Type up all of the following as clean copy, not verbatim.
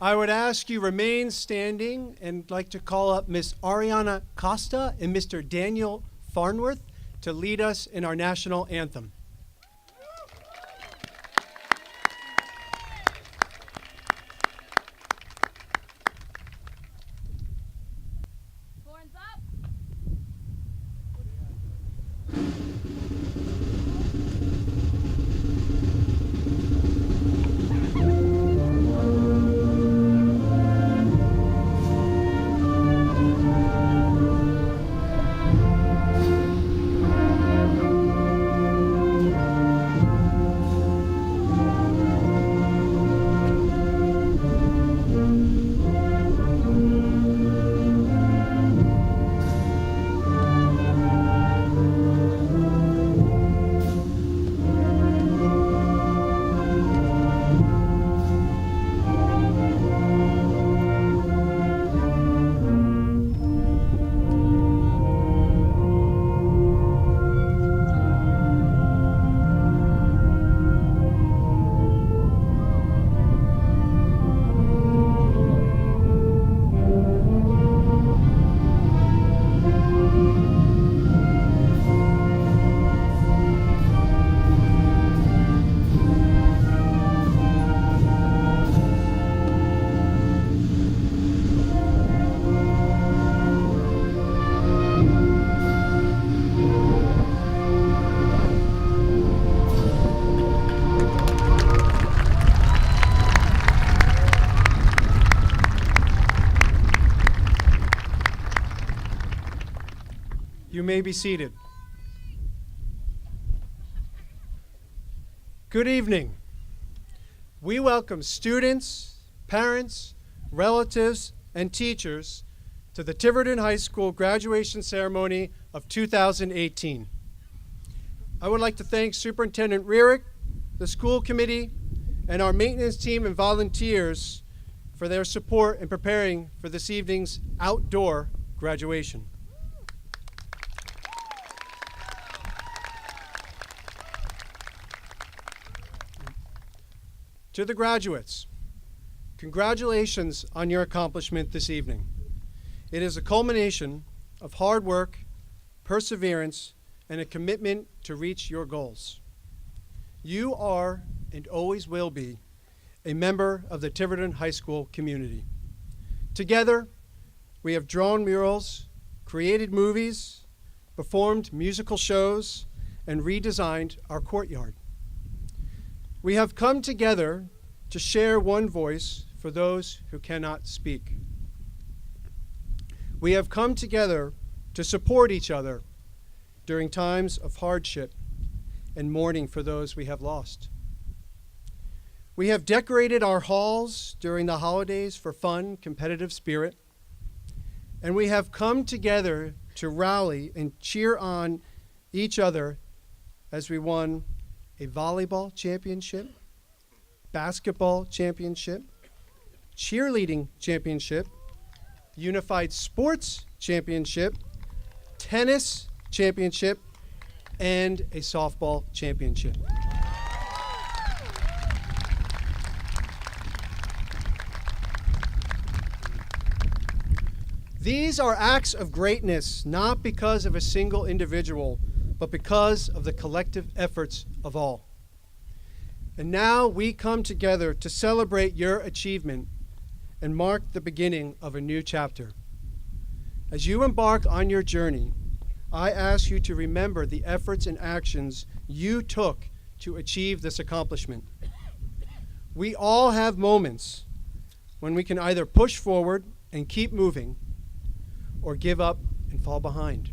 I would ask you remain standing and like to call up Miss Ariana Costa and Mr. Daniel Farnworth to lead us in our national anthem. You may be seated. Good evening. We welcome students, parents, relatives, and teachers to the Tiverton High School graduation ceremony of 2018. I would like to thank Superintendent Rierick, the school committee, and our maintenance team and volunteers for their support in preparing for this evening's outdoor graduation. To the graduates, congratulations on your accomplishment this evening. It is a culmination of hard work, perseverance, and a commitment to reach your goals. You are, and always will be, a member of the Tiverton High School community. Together, we have drawn murals, created movies, performed musical shows, and redesigned our courtyard. We have come together to share one voice for those who cannot speak. We have come together to support each other during times of hardship and mourning for those we have lost. We have decorated our halls during the holidays for fun, competitive spirit, and we have come together to rally and cheer on each other as we won a volleyball championship, basketball championship, cheerleading championship, unified sports championship, tennis championship, and a softball championship. These are acts of greatness, not because of a single individual, but because of the collective efforts of all. And now we come together to celebrate your achievement and mark the beginning of a new chapter. As you embark on your journey, I ask you to remember the efforts and actions you took to achieve this accomplishment. We all have moments when we can either push forward and keep moving or give up and fall behind.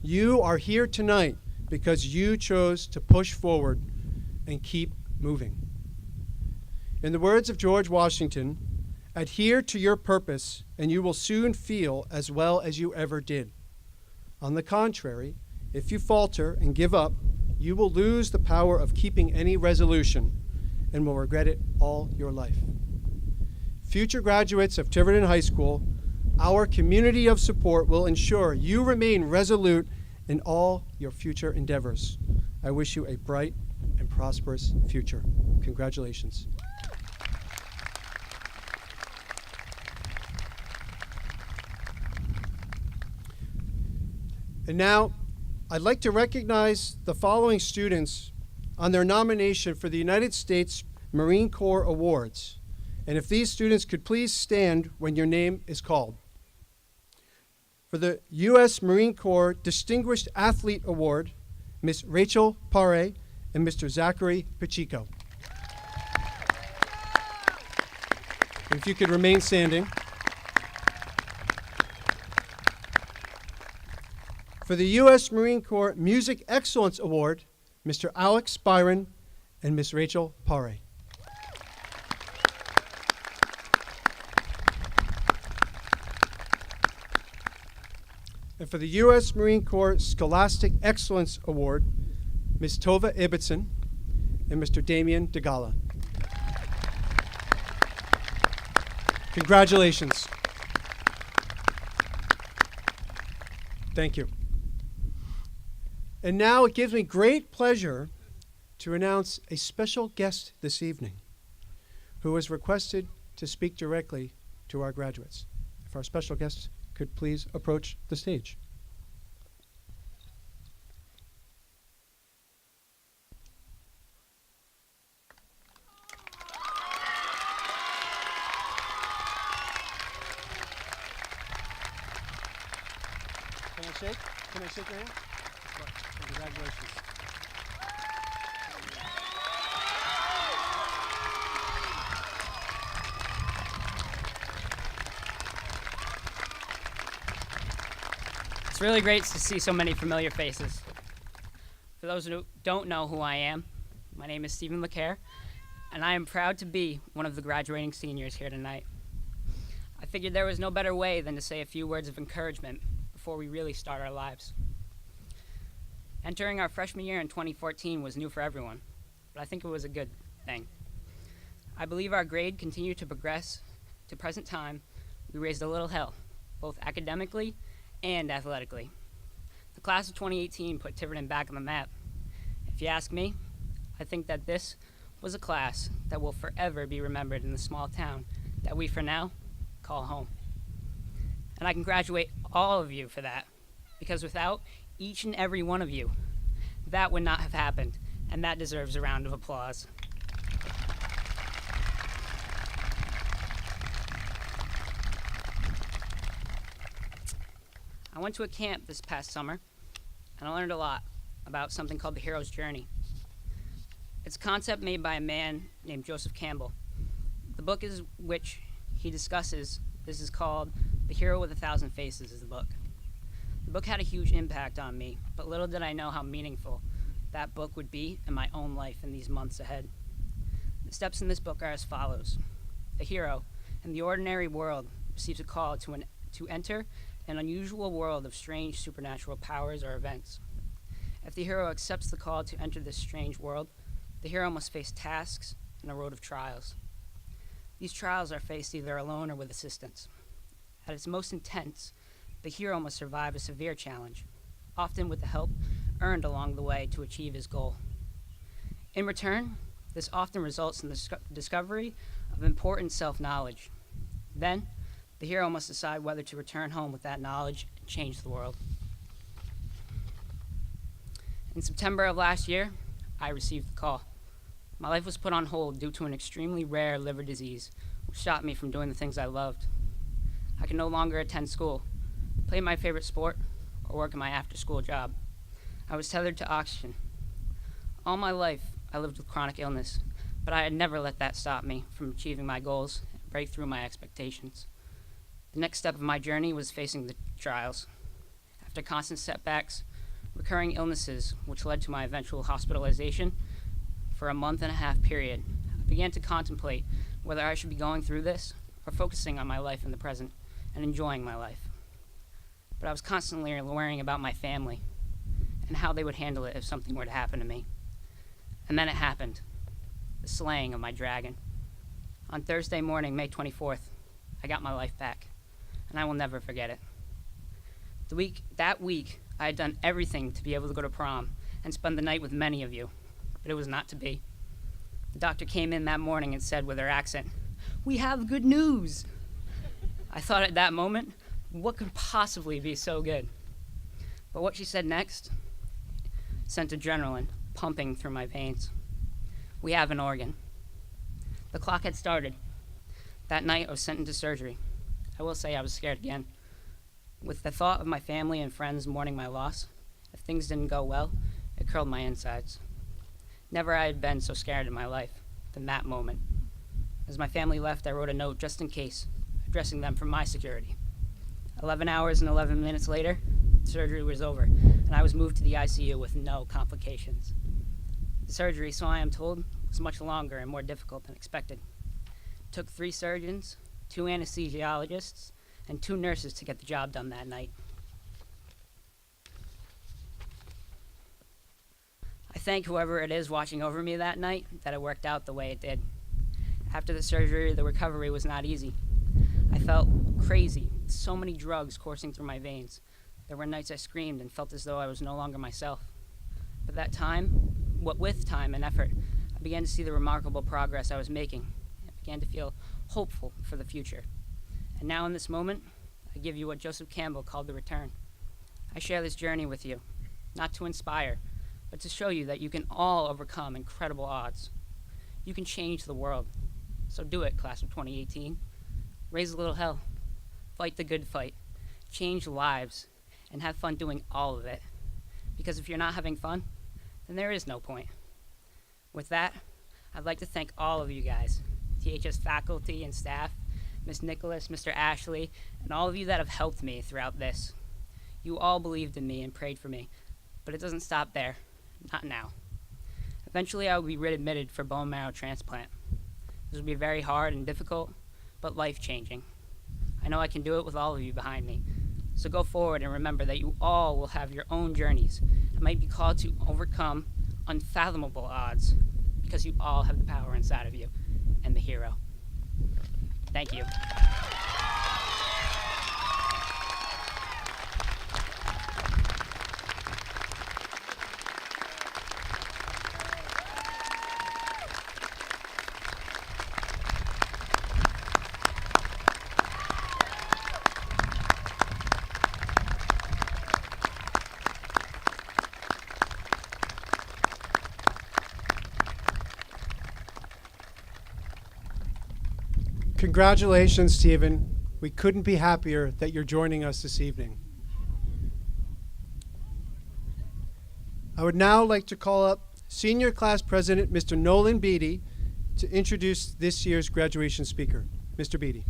You are here tonight because you chose to push forward and keep moving. In the words of George Washington, adhere to your purpose and you will soon feel as well as you ever did. On the contrary, if you falter and give up, you will lose the power of keeping any resolution and will regret it all your life. Future graduates of Tiverton High School, our community of support will ensure you remain resolute in all your future endeavors. I wish you a bright and prosperous future. Congratulations. And now, I'd like to recognize the following students on their nomination for the United States Marine Corps Awards. And if these students could please stand when your name is called. For the U.S. Marine Corps Distinguished Athlete Award, Ms. Rachel Pare and Mr. Zachary Pacheco. And if you could remain standing. For the U.S. Marine Corps Music Excellence Award, Mr. Alex Byron and Ms. Rachel Pare. And for the U.S. Marine Corps Scholastic Excellence Award, Ms. Tova Ibbotson and Mr. Damian DeGala. Congratulations. Thank you. And now it gives me great pleasure to announce a special guest this evening who has requested to speak directly to our graduates. If our special guest could please approach the stage. Can I shake your hand? Congratulations. It's really great to see so many familiar faces. For those who don't know who I am, my name is Stephen LeCaire, and I am proud to be one of the graduating seniors here tonight. I figured there was no better way than to say a few words of encouragement before we really start our lives. Entering our freshman year in 2014 was new for everyone, but I think it was a good thing. I believe our grade continued to progress to present time. We raised a little hell, both academically and athletically. The class of 2018 put Tiverton back on the map. If you ask me, I think that this was a class that will forever be remembered in the small town that we, for now, call home. And I congratulate all of you for that, because without each and every one of you, that would not have happened, and that deserves a round of applause. I went to a camp this past summer, and I learned a lot about something called the hero's journey. It's a concept made by a man named Joseph Campbell. The book is which he discusses, this is called The Hero with a Thousand Faces is the book. The book had a huge impact on me, but little did I know how meaningful that book would be in my own life in these months ahead. The steps in this book are as follows. The hero, in the ordinary world, receives a call to enter an unusual world of strange supernatural powers or events. If the hero accepts the call to enter this strange world, the hero must face tasks and a road of trials. These trials are faced either alone or with assistance. At its most intense, the hero must survive a severe challenge, often with the help earned along the way to achieve his goal. In return, this often results in the discovery of important self-knowledge. Then, the hero must decide whether to return home with that knowledge and change the world. In September of last year, I received the call. My life was put on hold due to an extremely rare liver disease, which stopped me from doing the things I loved. I could no longer attend school, play my favorite sport, or work in my after-school job. I was tethered to oxygen. All my life, I lived with chronic illness, but I had never let that stop me from achieving my goals and break through my expectations. The next step of my journey was facing the trials. After constant setbacks, recurring illnesses, which led to my eventual hospitalization for a month-and-a-half period. I began to contemplate whether I should be going through this or focusing on my life in the present and enjoying my life. But I was constantly worrying about my family and how they would handle it if something were to happen to me. And then it happened, the slaying of my dragon. On Thursday morning, May 24th, I got my life back, and I will never forget it. That week, I had done everything to be able to go to prom and spend the night with many of you, but it was not to be. The doctor came in that morning and said with her accent, "We have good news." I thought at that moment, what could possibly be so good? But what she said next sent adrenaline pumping through my veins. We have an organ. The clock had started. That night, I was sent into surgery. I will say I was scared again. With the thought of my family and friends mourning my loss, if things didn't go well, it curled my insides. Never I had been so scared in my life than that moment. As my family left, I wrote a note just in case, addressing them for my security. 11 hours and 11 minutes later, surgery was over, and I was moved to the ICU with no complications. The surgery, so I am told, was much longer and more difficult than expected. It took 3 surgeons, 2 anesthesiologists, and 2 nurses to get the job done that night. I thank whoever it is watching over me that night that it worked out the way it did. After the surgery, the recovery was not easy. I felt crazy, with so many drugs coursing through my veins. There were nights I screamed and felt as though I was no longer myself. But with time and effort, I began to see the remarkable progress I was making. I began to feel hopeful for the future. And now in this moment, I give you what Joseph Campbell called the return. I share this journey with you, not to inspire, but to show you that you can all overcome incredible odds. You can change the world. So do it, class of 2018. Raise a little hell. Fight the good fight. Change lives. And have fun doing all of it. Because if you're not having fun, then there is no point. With that, I'd like to thank all of you guys, THS faculty and staff, Ms. Nicholas, Mr. Ashley, and all of you that have helped me throughout this. You all believed in me and prayed for me, but it doesn't stop there. Not now. Eventually, I will be readmitted for bone marrow transplant. This will be very hard and difficult, but life-changing. I know I can do it with all of you behind me. So go forward and remember that you all will have your own journeys and might be called to overcome unfathomable odds because you all have the power inside of you and the hero. Thank you. Congratulations, Stephen. We couldn't be happier that you're joining us this evening. I would now like to call up Senior Class President, Mr. Nolan Beatty, to introduce this year's graduation speaker. Mr. Beatty.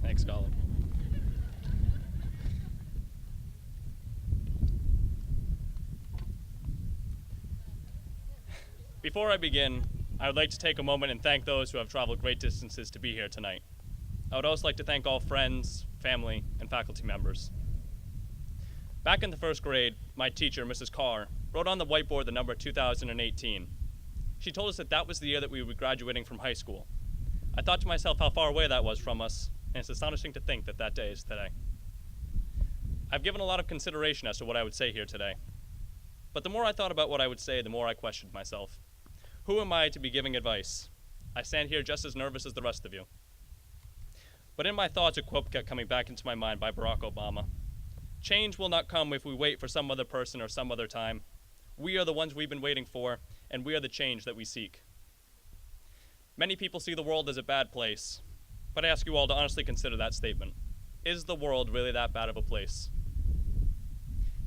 Thanks, Colin. Before I begin, I would like to take a moment and thank those who have traveled great distances to be here tonight. I would also like to thank all friends, family, and faculty members. Back in the first grade, my teacher, Mrs. Carr, wrote on the whiteboard the number 2018. She told us that that was the year that we would be graduating from high school. I thought to myself how far away that was from us, and it's astonishing to think that that day is today. I've given a lot of consideration as to what I would say here today. But the more I thought about what I would say, the more I questioned myself. Who am I to be giving advice? I stand here just as nervous as the rest of you. But in my thoughts, a quote kept coming back into my mind by Barack Obama. Change will not come if we wait for some other person or some other time. We are the ones we've been waiting for, and we are the change that we seek. Many people see the world as a bad place, but I ask you all to honestly consider that statement. Is the world really that bad of a place?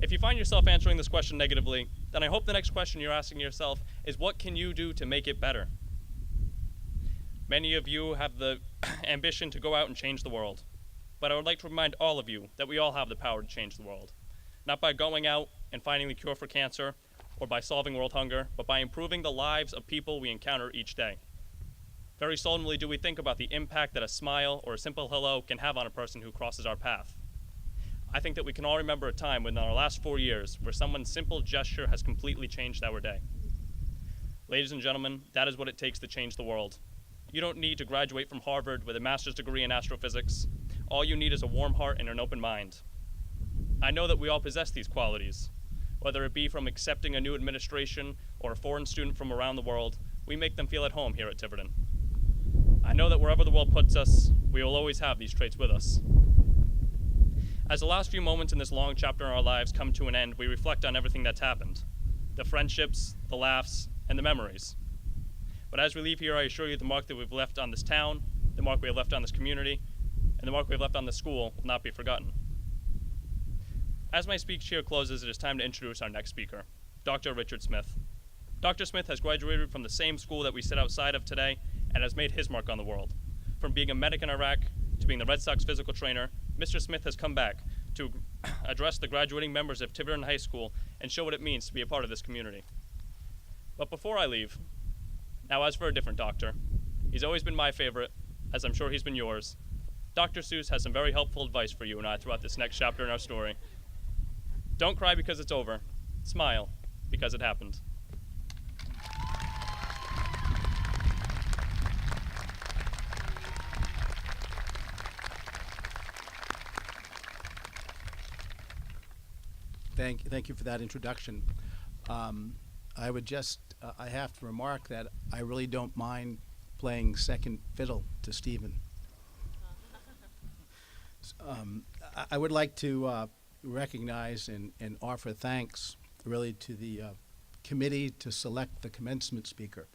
If you find yourself answering this question negatively, then I hope the next question you're asking yourself is, what can you do to make it better? Many of you have the ambition to go out and change the world, but I would like to remind all of you that we all have the power to change the world, not by going out and finding the cure for cancer or by solving world hunger, but by improving the lives of people we encounter each day. Very seldomly do we think about the impact that a smile or a simple hello can have on a person who crosses our path. I think that we can all remember a time within our last 4 years where someone's simple gesture has completely changed our day. Ladies and gentlemen, that is what it takes to change the world. You don't need to graduate from Harvard with a master's degree in astrophysics. All you need is a warm heart and an open mind. I know that we all possess these qualities. Whether it be from accepting a new administration or a foreign student from around the world, we make them feel at home here at Tiverton. I know that wherever the world puts us, we will always have these traits with us. As the last few moments in this long chapter in our lives come to an end, we reflect on everything that's happened. The friendships, the laughs, and the memories. But as we leave here, I assure you the mark that we've left on this town, the mark we have left on this community, and the mark we have left on this school will not be forgotten. As my speech here closes, it is time to introduce our next speaker, Dr. Richard Smith. Dr. Smith has graduated from the same school that we sit outside of today and has made his mark on the world. From being a medic in Iraq to being the Red Sox physical trainer, Mr. Smith has come back to address the graduating members of Tiverton High School and show what it means to be a part of this community. But before I leave, now as for a different doctor, he's always been my favorite, as I'm sure he's been yours. Dr. Seuss has some very helpful advice for you and I throughout this next chapter in our story. Don't cry because it's over. Smile because it happened. Thank you for that introduction. I have to remark that I really don't mind playing second fiddle to Stephen. I would like to recognize and offer thanks really to the committee to select the commencement speaker.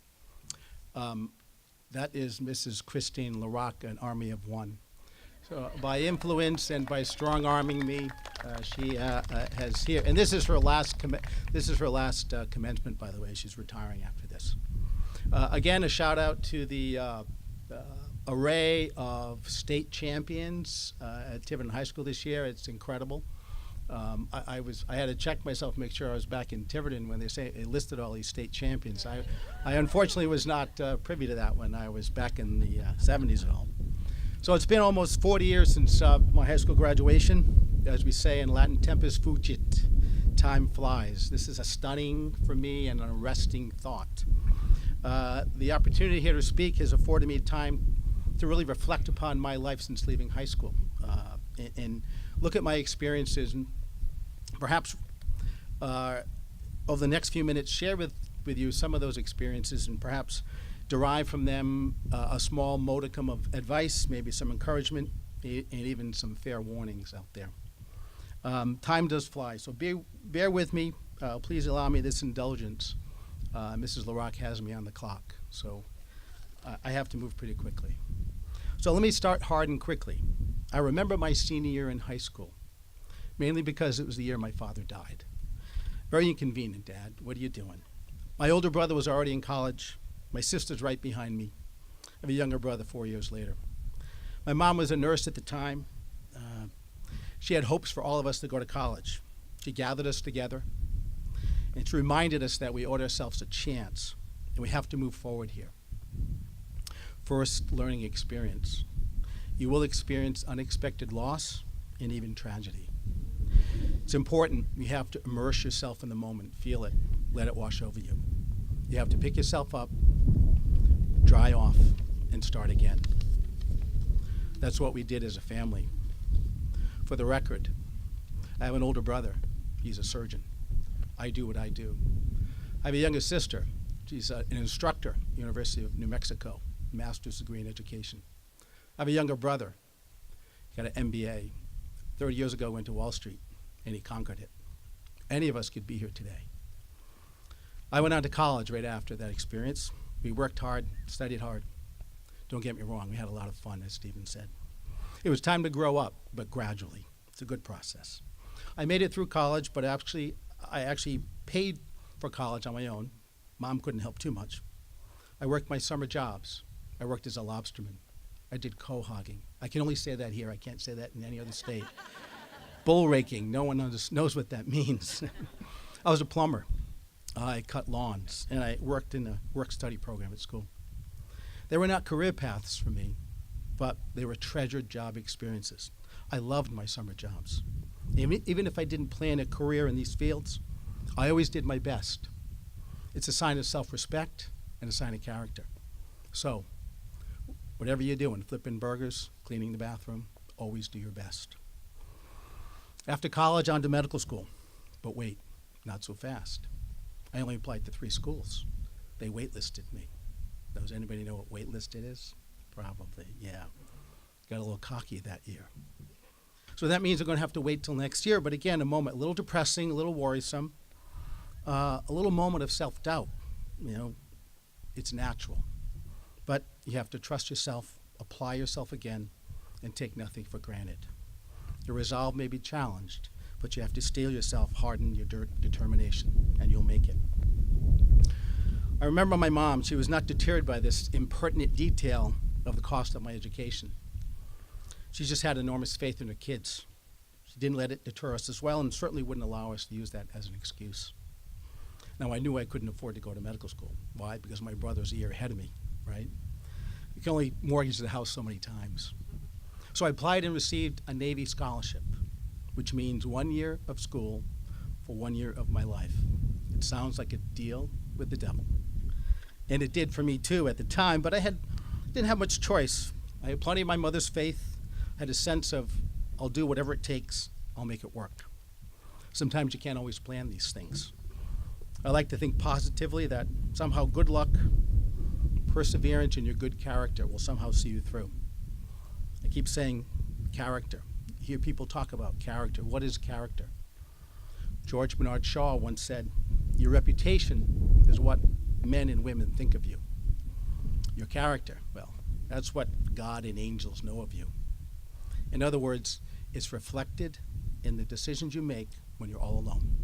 That is Mrs. Christine LaRocque, an army of one. So by influence and by strong arming me, she has here, and this is her last commencement, by the way. She's retiring after this. Again, a shout out to the array of state champions at Tiverton High School this year. It's incredible. I had to check myself, make sure I was back in Tiverton when they listed all these state champions. I unfortunately was not privy to that when I was back in the 70s at all. So it's been almost 40 years since my high school graduation. As we say in Latin, tempus fugit, time flies. This is a stunning, for me, and an arresting thought. The opportunity here to speak has afforded me time to really reflect upon my life since leaving high school and look at my experiences and perhaps over the next few minutes share with you some of those experiences and perhaps derive from them a small modicum of advice, maybe some encouragement, and even some fair warnings out there. Time does fly, so bear with me. Please allow me this indulgence. Mrs. LaRocque has me on the clock, so I have to move pretty quickly. So let me start hard and quickly. I remember my senior year in high school, mainly because it was the year my father died. Very inconvenient, Dad. What are you doing? My older brother was already in college. My sister's right behind me. I have a younger brother 4 years later. My mom was a nurse at the time. She had hopes for all of us to go to college. She gathered us together, and she reminded us that we owed ourselves a chance, and we have to move forward here. First, learning experience. You will experience unexpected loss and even tragedy. It's important. You have to immerse yourself in the moment, feel it, let it wash over you. You have to pick yourself up, dry off, and start again. That's what we did as a family. For the record, I have an older brother. He's a surgeon. I do what I do. I have a younger sister. She's an instructor at the University of New Mexico, master's degree in education. I have a younger brother. He got an MBA. 30 years ago, went to Wall Street, and he conquered it. Any of us could be here today. I went on to college right after that experience. We worked hard, studied hard. Don't get me wrong, we had a lot of fun, as Stephen said. It was time to grow up, but gradually. It's a good process. I made it through college, but I actually paid for college on my own. Mom couldn't help too much. I worked my summer jobs. I worked as a lobsterman. I did cohogging. I can only say that here. I can't say that in any other state. Bull raking. No one knows what that means. I was a plumber. I cut lawns, and I worked in a work-study program at school. They were not career paths for me, but they were treasured job experiences. I loved my summer jobs. Even if I didn't plan a career in these fields, I always did my best. It's a sign of self-respect and a sign of character. So, whatever you're doing, flipping burgers, cleaning the bathroom, always do your best. After college, on to medical school. But wait, not so fast. I only applied to 3 schools. They waitlisted me. Does anybody know what waitlisted is? Probably, yeah. Got a little cocky that year. So that means I'm going to have to wait till next year. But again, a moment, a little depressing, a little worrisome, a little moment of self-doubt. You know, it's natural. But you have to trust yourself, apply yourself again, and take nothing for granted. Your resolve may be challenged, but you have to steel yourself, harden your determination, and you'll make it. I remember my mom. She was not deterred by this impertinent detail of the cost of my education. She just had enormous faith in her kids. She didn't let it deter us as well, and certainly wouldn't allow us to use that as an excuse. Now, I knew I couldn't afford to go to medical school. Why? Because my brother's a year ahead of me, right? You can only mortgage the house so many times. So I applied and received a Navy scholarship, which means 1 year of school for 1 year of my life. It sounds like a deal with the devil. And it did for me too at the time, but I didn't have much choice. I had plenty of my mother's faith. I had a sense of, I'll do whatever it takes, I'll make it work. Sometimes you can't always plan these things. I like to think positively that somehow good luck, perseverance, and your good character will somehow see you through. I keep saying character. You hear people talk about character. What is character? George Bernard Shaw once said, your reputation is what men and women think of you. Your character, well, that's what God and angels know of you. In other words, it's reflected in the decisions you make when you're all alone.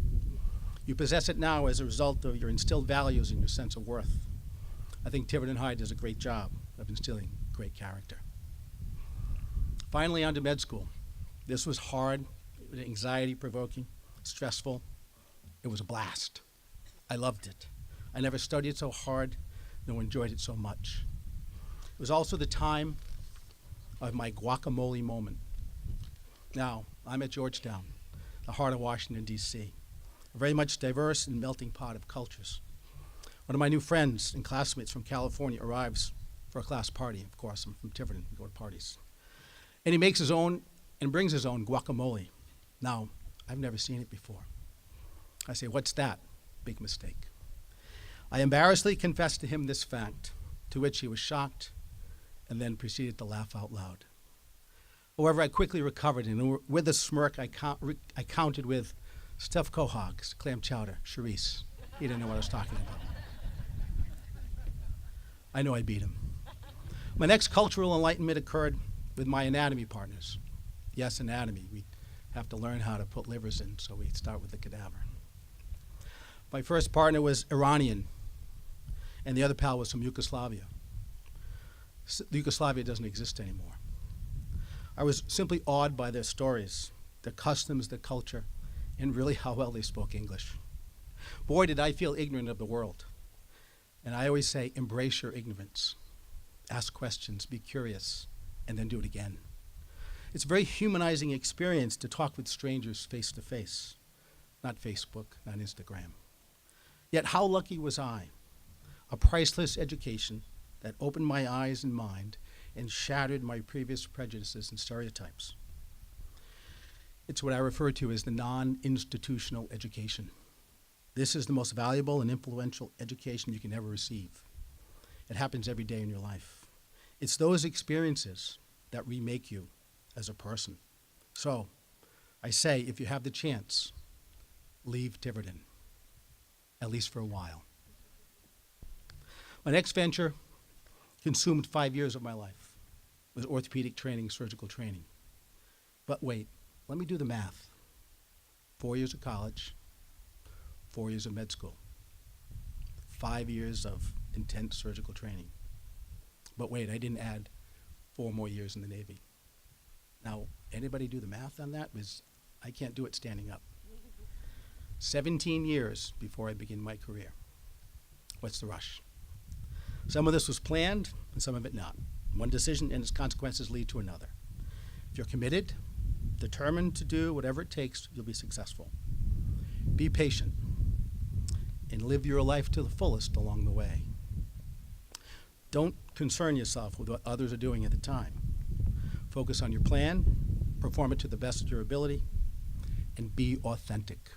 You possess it now as a result of your instilled values and your sense of worth. I think Tiverton High does a great job of instilling great character. Finally, on to med school. This was hard, anxiety-provoking, stressful. It was a blast. I loved it. I never studied so hard, nor enjoyed it so much. It was also the time of my guacamole moment. Now, I'm at Georgetown, the heart of Washington, D.C., a very much diverse and melting pot of cultures. One of my new friends and classmates from California arrives for a class party. Of course, I'm from Tiverton, we go to parties. And he makes his own and brings his own guacamole. Now, I've never seen it before. I say, what's that? Big mistake. I embarrassedly confessed to him this fact, to which he was shocked and then proceeded to laugh out loud. However, I quickly recovered, and with a smirk, I counted with stuffed quahogs, clam chowder, charisse. He didn't know what I was talking about. I know I beat him. My next cultural enlightenment occurred with my anatomy partners. Yes, anatomy. We have to learn how to put livers in, so we start with the cadaver. My first partner was Iranian, and the other pal was from Yugoslavia. Yugoslavia doesn't exist anymore. I was simply awed by their stories, their customs, their culture, and really how well they spoke English. Boy, did I feel ignorant of the world. And I always say, embrace your ignorance. Ask questions, be curious, and then do it again. It's a very humanizing experience to talk with strangers face to face, not Facebook, not Instagram. Yet how lucky was I? A priceless education that opened my eyes and mind and shattered my previous prejudices and stereotypes. It's what I refer to as the non-institutional education. This is the most valuable and influential education you can ever receive. It happens every day in your life. It's those experiences that remake you as a person. So, I say, if you have the chance, leave Tiverton, at least for a while. My next venture consumed 5 years of my life. It was orthopedic training, surgical training. But wait, let me do the math. 4 years of college, 4 years of med school, 5 years of intense surgical training. But wait, I didn't add 4 more years in the Navy. Now, anybody do the math on that? Because I can't do it standing up. 17 years before I begin my career. What's the rush? Some of this was planned, and some of it not. One decision and its consequences lead to another. If you're committed, determined to do whatever it takes, you'll be successful. Be patient, and live your life to the fullest along the way. Don't concern yourself with what others are doing at the time. Focus on your plan, perform it to the best of your ability, and be authentic.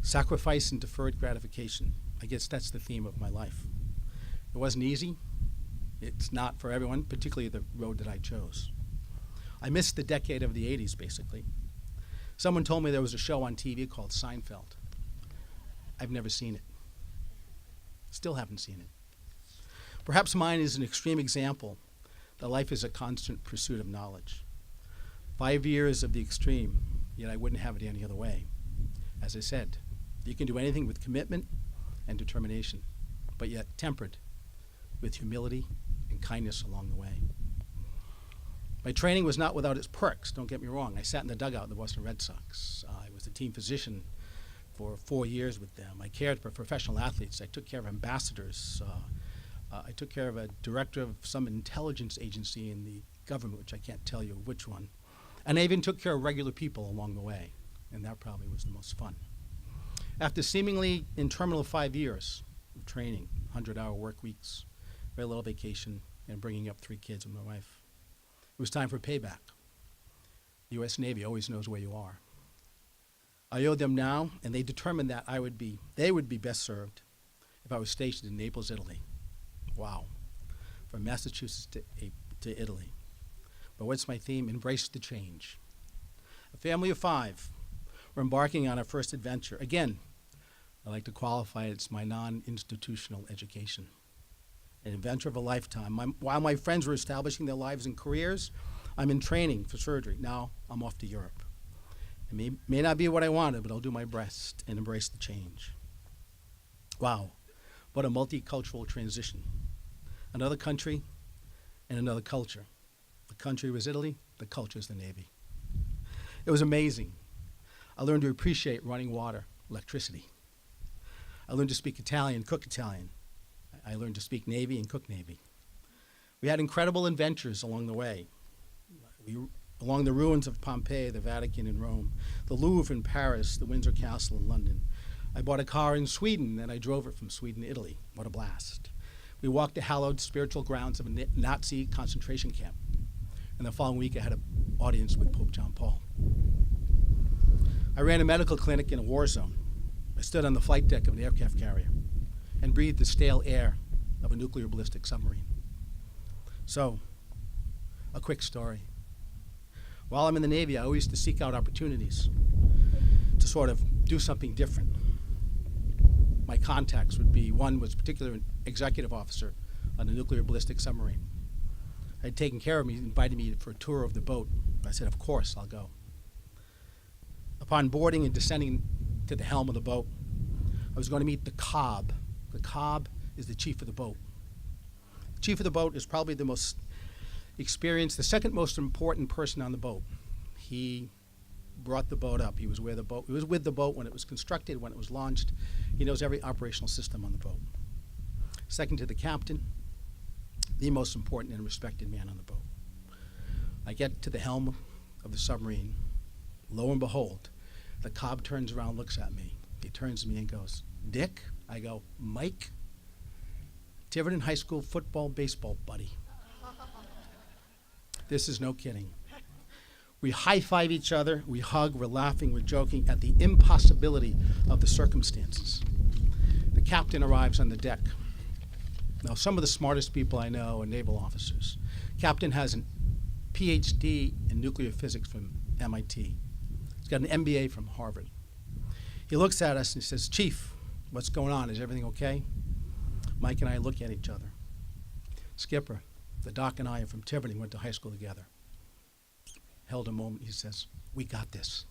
Sacrifice and deferred gratification. I guess that's the theme of my life. It wasn't easy. It's not for everyone, particularly the road that I chose. I missed the decade of the 80s, basically. Someone told me there was a show on TV called Seinfeld. I've never seen it. Still haven't seen it. Perhaps mine is an extreme example that life is a constant pursuit of knowledge. 5 years of the extreme, yet I wouldn't have it any other way. As I said, you can do anything with commitment and determination, but yet tempered with humility and kindness along the way. My training was not without its perks, don't get me wrong. I sat in the dugout of the Boston Red Sox. I was the team physician for 4 years with them. I cared for professional athletes. I took care of ambassadors. I took care of a director of some intelligence agency in the government, which I can't tell you which one. And I even took care of regular people along the way, and that probably was the most fun. After seemingly interminable 5 years of training, 100-hour work weeks, very little vacation, and bringing up 3 kids with my wife, it was time for payback. The U.S. Navy always knows where you are. I owe them now, and they determined that they would be best served if I was stationed in Naples, Italy. Wow, from Massachusetts to Italy. But what's my theme? Embrace the change. A family of 5 were embarking on our first adventure. Again, I like to qualify it as my non-institutional education. An adventure of a lifetime. While my friends were establishing their lives and careers, I'm in training for surgery. Now I'm off to Europe. It may not be what I wanted, but I'll do my best and embrace the change. Wow, what a multicultural transition. Another country and another culture. The country was Italy, the culture is the Navy. It was amazing. I learned to appreciate running water, electricity. I learned to speak Italian, cook Italian. I learned to speak Navy and cook Navy. We had incredible adventures along the way. Along the ruins of Pompeii, the Vatican in Rome, the Louvre in Paris, the Windsor Castle in London. I bought a car in Sweden, and I drove it from Sweden to Italy. What a blast. We walked the hallowed spiritual grounds of a Nazi concentration camp. And the following week, I had an audience with Pope John Paul. I ran a medical clinic in a war zone. I stood on the flight deck of an aircraft carrier and breathed the stale air of a nuclear ballistic submarine. So, a quick story. While I'm in the Navy, I always used to seek out opportunities to sort of do something different. My contacts would be, one was a particular executive officer on a nuclear ballistic submarine. Had taken care of me, invited me for a tour of the boat. I said, of course, I'll go. Upon boarding and descending to the helm of the boat, I was going to meet the cob. The cob is the chief of the boat. The chief of the boat is probably the most experienced, the second most important person on the boat. He brought the boat up. He was with the boat when it was constructed, when it was launched. He knows every operational system on the boat. Second to the captain, the most important and respected man on the boat. I get to the helm of the submarine. Lo and behold, the cob turns around, looks at me. He turns to me and goes, Dick? I go, Mike? Tiverton High School football, baseball buddy. This is no kidding. We high-five each other, we hug, we're laughing, we're joking at the impossibility of the circumstances. The captain arrives on the deck. Now, some of the smartest people I know are naval officers. Captain has a PhD in nuclear physics from MIT. He's got an MBA from Harvard. He looks at us and he says, Chief, what's going on? Is everything okay? Mike and I look at each other. Skipper, the doc and I are from Tiverton, went to high school together. Held a moment, he says, we got this.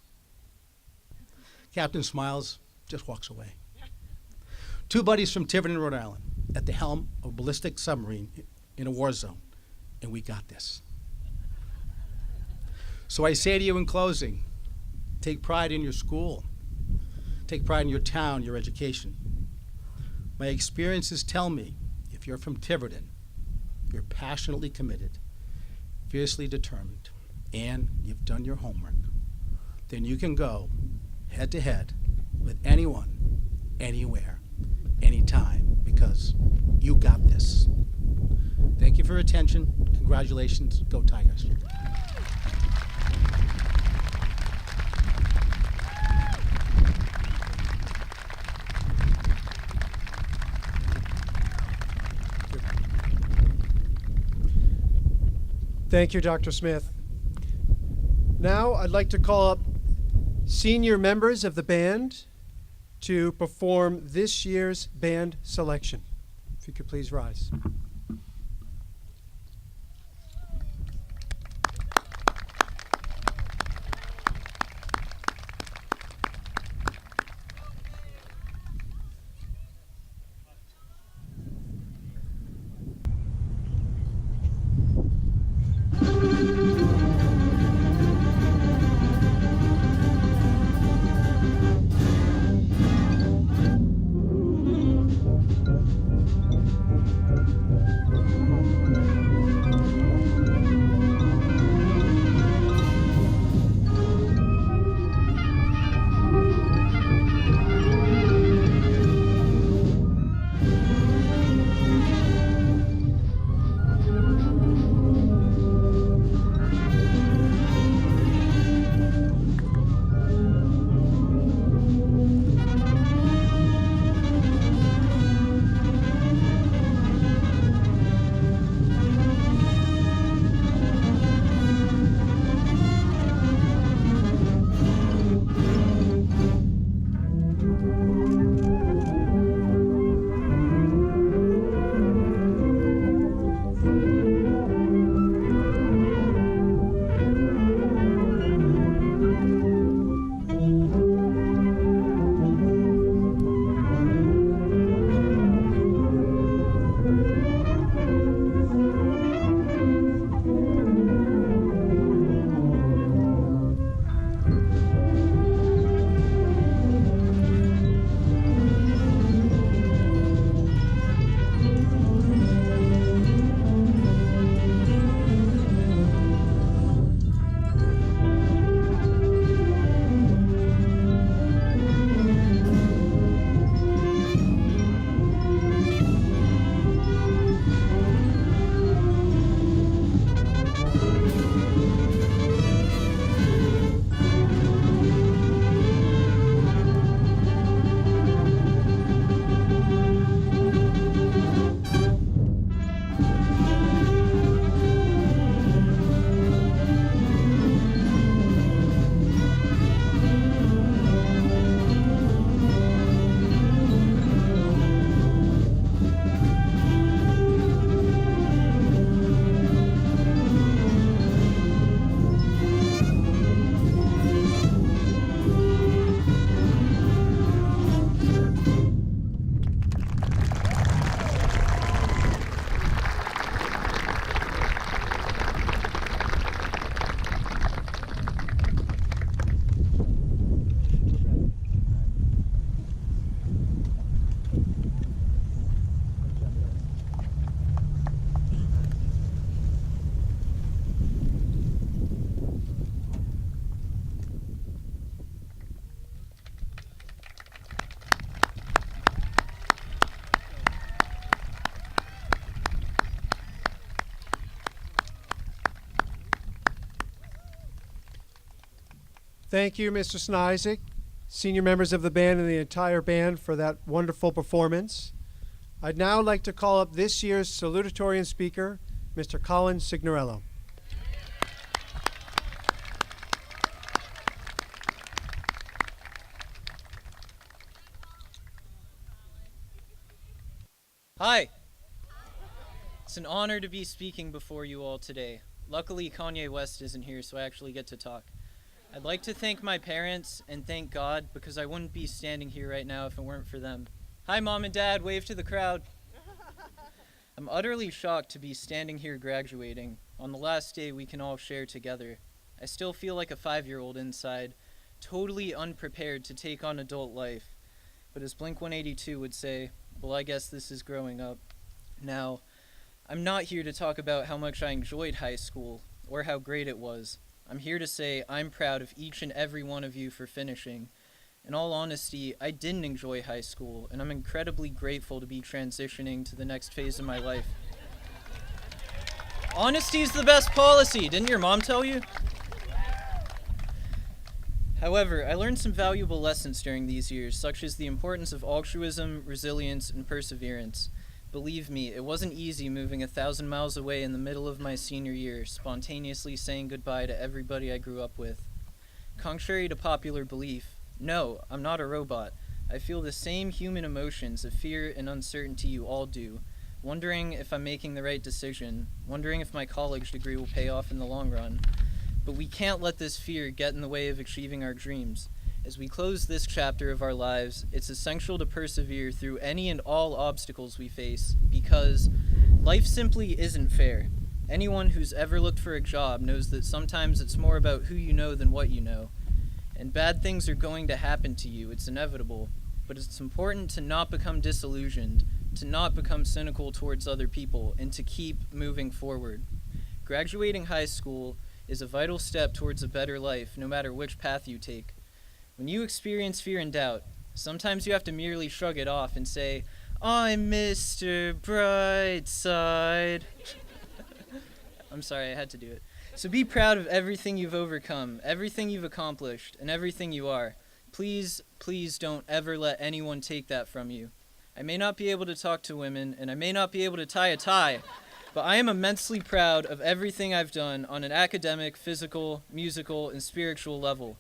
Captain smiles, just walks away. Two buddies from Tiverton, Rhode Island, at the helm of a ballistic submarine in a war zone, and we got this. So I say to you in closing, take pride in your school. Take pride in your town, your education. My experiences tell me, if you're from Tiverton, you're passionately committed, fiercely determined, and you've done your homework, then you can go head to head with anyone, anywhere, anytime, because you got this. Thank you for your attention. Congratulations. Go Tigers. Thank you, Dr. Smith. Now I'd like to call up senior members of the band to perform this year's band selection. If you could please rise. Thank you, Mr. Snyzik, senior members of the band and the entire band for that wonderful performance. I'd now like to call up this year's salutatorian speaker, Mr. Colin Signorello. Hi. It's an honor to be speaking before you all today. Luckily, Kanye West isn't here, so I actually get to talk. I'd like to thank my parents and thank God because I wouldn't be standing here right now if it weren't for them. Hi, Mom and Dad, wave to the crowd. I'm utterly shocked to be standing here graduating on the last day we can all share together. I still feel like a 5-year-old inside, totally unprepared to take on adult life. But as Blink-182 would say, well, I guess this is growing up. Now, I'm not here to talk about how much I enjoyed high school or how great it was. I'm here to say I'm proud of each and every one of you for finishing. In all honesty, I didn't enjoy high school, and I'm incredibly grateful to be transitioning to the next phase of my life. Honesty is the best policy, didn't your mom tell you? However, I learned some valuable lessons during these years, such as the importance of altruism, resilience, and perseverance. Believe me, it wasn't easy moving 1,000 miles away in the middle of my senior year, spontaneously saying goodbye to everybody I grew up with. Contrary to popular belief, no, I'm not a robot. I feel the same human emotions of fear and uncertainty you all do, wondering if I'm making the right decision, wondering if my college degree will pay off in the long run. But we can't let this fear get in the way of achieving our dreams. As we close this chapter of our lives, it's essential to persevere through any and all obstacles we face, because life simply isn't fair. Anyone who's ever looked for a job knows that sometimes it's more about who you know than what you know. And bad things are going to happen to you, it's inevitable. But it's important to not become disillusioned, to not become cynical towards other people, and to keep moving forward. Graduating high school is a vital step towards a better life, no matter which path you take. When you experience fear and doubt, sometimes you have to merely shrug it off and say, I'm Mr. Brightside. I'm sorry, I had to do it. So be proud of everything you've overcome, everything you've accomplished, and everything you are. Please, please don't ever let anyone take that from you. I may not be able to talk to women, and I may not be able to tie a tie, but I am immensely proud of everything I've done on an academic, physical, musical, and spiritual level.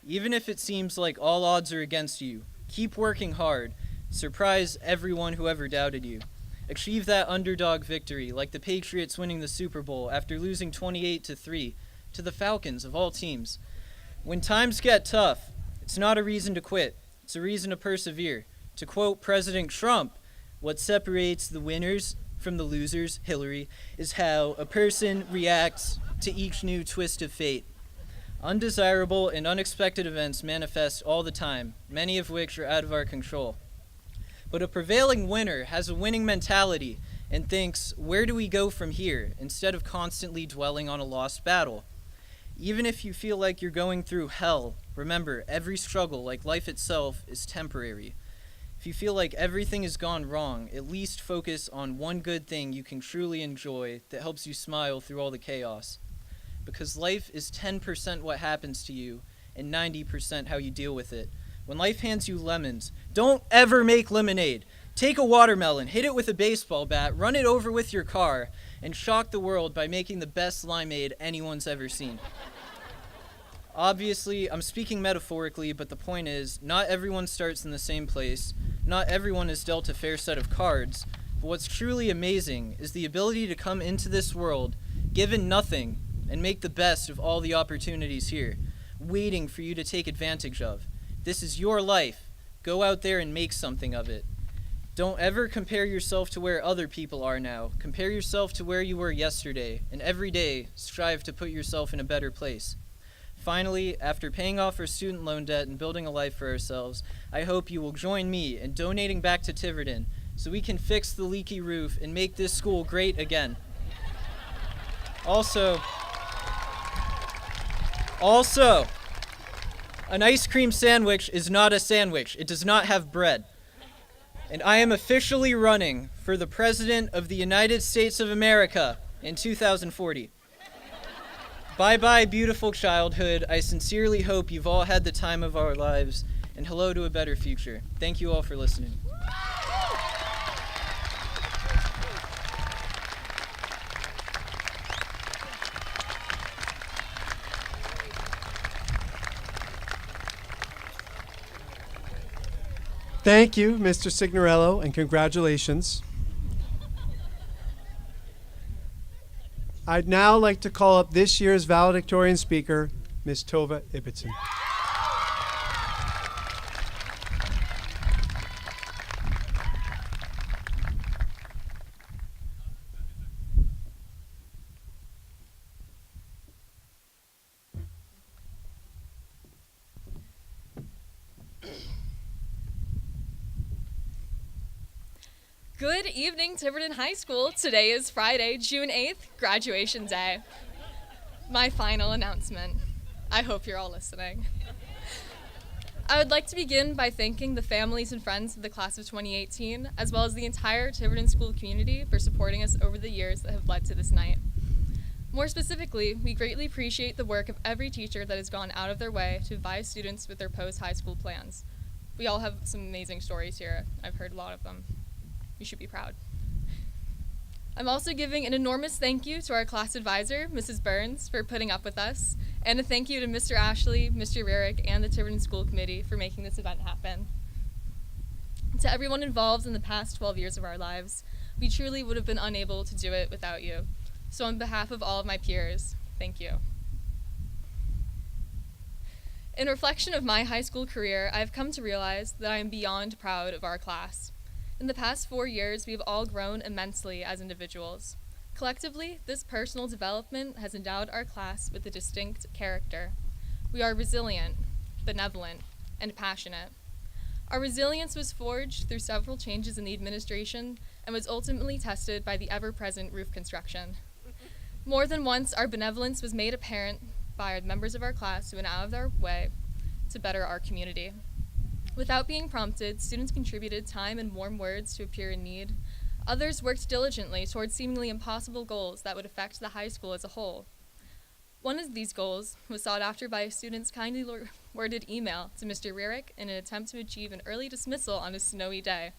Even if it seems like all odds are against you, keep working hard. Surprise everyone who ever doubted you. Achieve that underdog victory, like the Patriots winning the Super Bowl after losing 28-3 to the Falcons of all teams. When times get tough, it's not a reason to quit. It's a reason to persevere. To quote President Trump, what separates the winners from the losers, Hillary, is how a person reacts to each new twist of fate. Undesirable and unexpected events manifest all the time, many of which are out of our control. But a prevailing winner has a winning mentality and thinks, where do we go from here, instead of constantly dwelling on a lost battle. Even if you feel like you're going through hell, remember, every struggle, like life itself, is temporary. If you feel like everything has gone wrong, at least focus on one good thing you can truly enjoy that helps you smile through all the chaos. Because life is 10% what happens to you and 90% how you deal with it. When life hands you lemons, don't ever make lemonade. Take a watermelon, hit it with a baseball bat, run it over with your car, and shock the world by making the best limeade anyone's ever seen. Obviously, I'm speaking metaphorically, but the point is, not everyone starts in the same place. Not everyone is dealt a fair set of cards. But what's truly amazing is the ability to come into this world, given nothing, and make the best of all the opportunities here, waiting for you to take advantage of. This is your life. Go out there and make something of it. Don't ever compare yourself to where other people are now. Compare yourself to where you were yesterday, and every day strive to put yourself in a better place. Finally, after paying off our student loan debt and building a life for ourselves, I hope you will join me in donating back to Tiverton so we can fix the leaky roof and make this school great again. Also, an ice cream sandwich is not a sandwich. It does not have bread. And I am officially running for the President of the United States of America in 2040. Bye-bye, beautiful childhood. I sincerely hope you've all had the time of our lives, and hello to a better future. Thank you all for listening. Thank you, Mr. Signorello, and congratulations. I'd now like to call up this year's valedictorian speaker, Ms. Tova Ibbotson. Good evening, Tiverton High School. Today is Friday, June 8th, graduation day. My final announcement. I hope you're all listening. I would like to begin by thanking the families and friends of the class of 2018, as well as the entire Tiverton school community for supporting us over the years that have led to this night. More specifically, we greatly appreciate the work of every teacher that has gone out of their way to advise students with their post-high school plans. We all have some amazing stories here. I've heard a lot of them. You should be proud. I'm also giving an enormous thank you to our class advisor, Mrs. Burns, for putting up with us, and a thank you to Mr. Ashley, Mr. Rarick, and the Tiverton School Committee for making this event happen. To everyone involved in the past 12 years of our lives, we truly would have been unable to do it without you. So on behalf of all of my peers, thank you. In reflection of my high school career, I've come to realize that I am beyond proud of our class. In the past 4 years, we've all grown immensely as individuals. Collectively, this personal development has endowed our class with a distinct character. We are resilient, benevolent, and passionate. Our resilience was forged through several changes in the administration and was ultimately tested by the ever-present roof construction. More than once, our benevolence was made apparent by members of our class who went out of their way to better our community. Without being prompted, students contributed time and warm words to appear in need. Others worked diligently towards seemingly impossible goals that would affect the high school as a whole. One of these goals was sought after by a student's kindly worded email to Mr. Rarick in an attempt to achieve an early dismissal on a snowy day.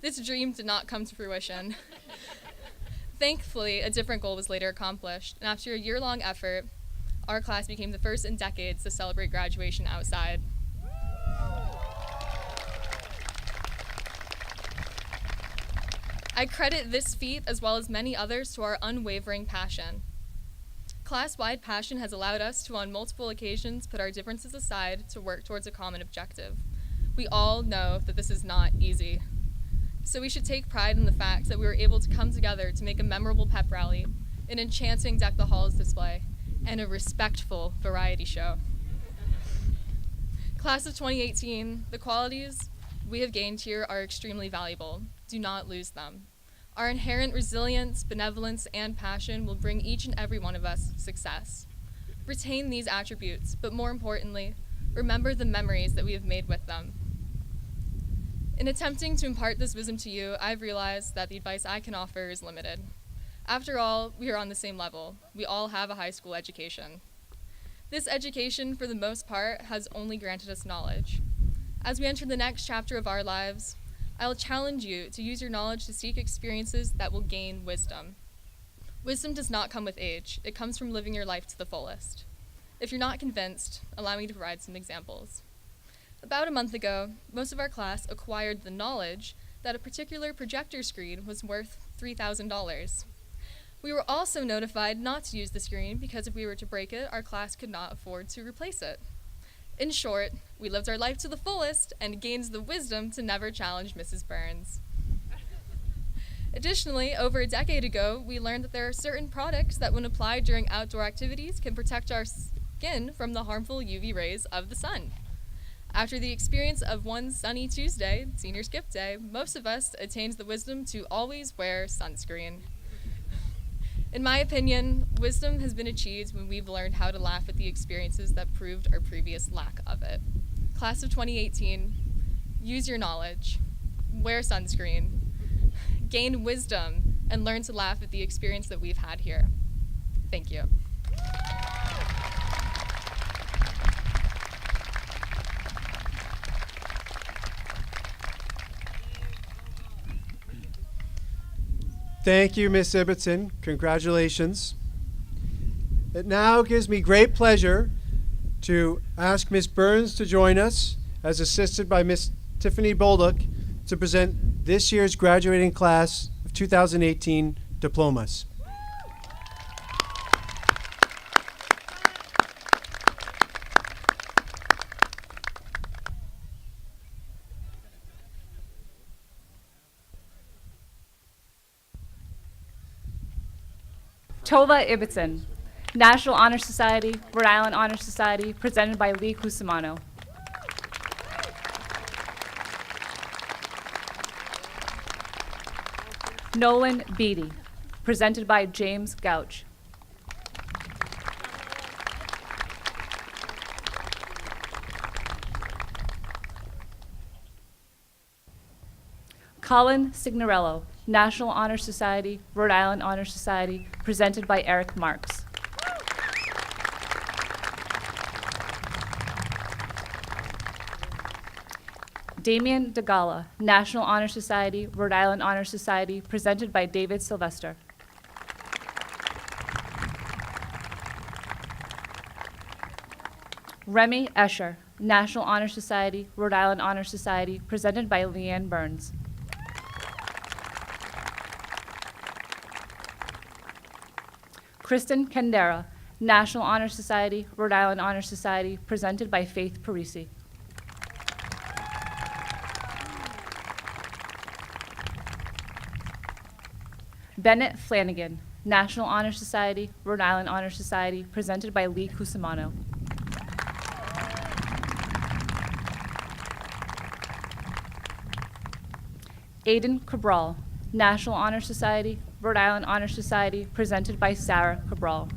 This dream did not come to fruition. Thankfully, a different goal was later accomplished, and after a year-long effort, our class became the first in decades to celebrate graduation outside. I credit this feat, as well as many others, to our unwavering passion. Class-wide passion has allowed us to, on multiple occasions, put our differences aside to work towards a common objective. We all know that this is not easy. So we should take pride in the fact that we were able to come together to make a memorable pep rally, an enchanting Deck the Halls display, and a respectful variety show. Class of 2018, the qualities we have gained here are extremely valuable. Do not lose them. Our inherent resilience, benevolence, and passion will bring each and every one of us success. Retain these attributes, but more importantly, remember the memories that we have made with them. In attempting to impart this wisdom to you, I've realized that the advice I can offer is limited. After all, we are on the same level. We all have a high school education. This education, for the most part, has only granted us knowledge. As we enter the next chapter of our lives, I will challenge you to use your knowledge to seek experiences that will gain wisdom. Wisdom does not come with age. It comes from living your life to the fullest. If you're not convinced, allow me to provide some examples. About a month ago, most of our class acquired the knowledge that a particular projector screen was worth $3,000. We were also notified not to use the screen because if we were to break it, our class could not afford to replace it. In short, we lived our life to the fullest and gained the wisdom to never challenge Mrs. Burns. Additionally, over a decade ago, we learned that there are certain products that, when applied during outdoor activities, can protect our skin from the harmful UV rays of the sun. After the experience of one sunny Tuesday, senior skip day, most of us attained the wisdom to always wear sunscreen. In my opinion, wisdom has been achieved when we've learned how to laugh at the experiences that proved our previous lack of it. Class of 2018, use your knowledge, wear sunscreen, gain wisdom, and learn to laugh at the experience that we've had here. Thank you. Thank you, Ms. Ibbotson. Congratulations. It now gives me great pleasure to ask Ms. Burns to join us, as assisted by Ms. Tiffany Bolduc, to present this year's graduating class of 2018 diplomas. Tova Ibbotson, National Honor Society, Rhode Island Honor Society, presented by Lee Cusimano. Nolan Beatty, presented by James Gouch. Colin Signorello, National Honor Society, Rhode Island Honor Society, presented by Eric Marks. Damien DeGala, National Honor Society, Rhode Island Honor Society, presented by David Sylvester. Remy Escher, National Honor Society, Rhode Island Honor Society, presented by Leanne Burns. Kristen Kendera, National Honor Society, Rhode Island Honor Society, presented by Faith Parisi. Bennett Flanagan, National Honor Society, Rhode Island Honor Society, presented by Lee Cusimano. Aidan Cabral, National Honor Society, Rhode Island Honor Society, presented by Sarah Cabral.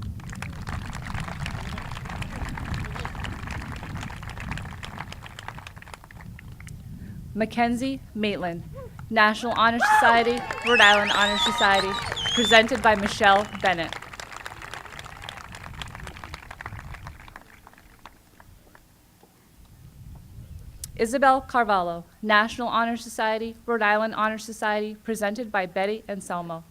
Mackenzie Maitland, National Honor Society, Rhode Island Honor Society, presented by Michelle Bennett. Isabel Carvalho, National Honor Society, Rhode Island Honor Society, presented by Betty Anselmo.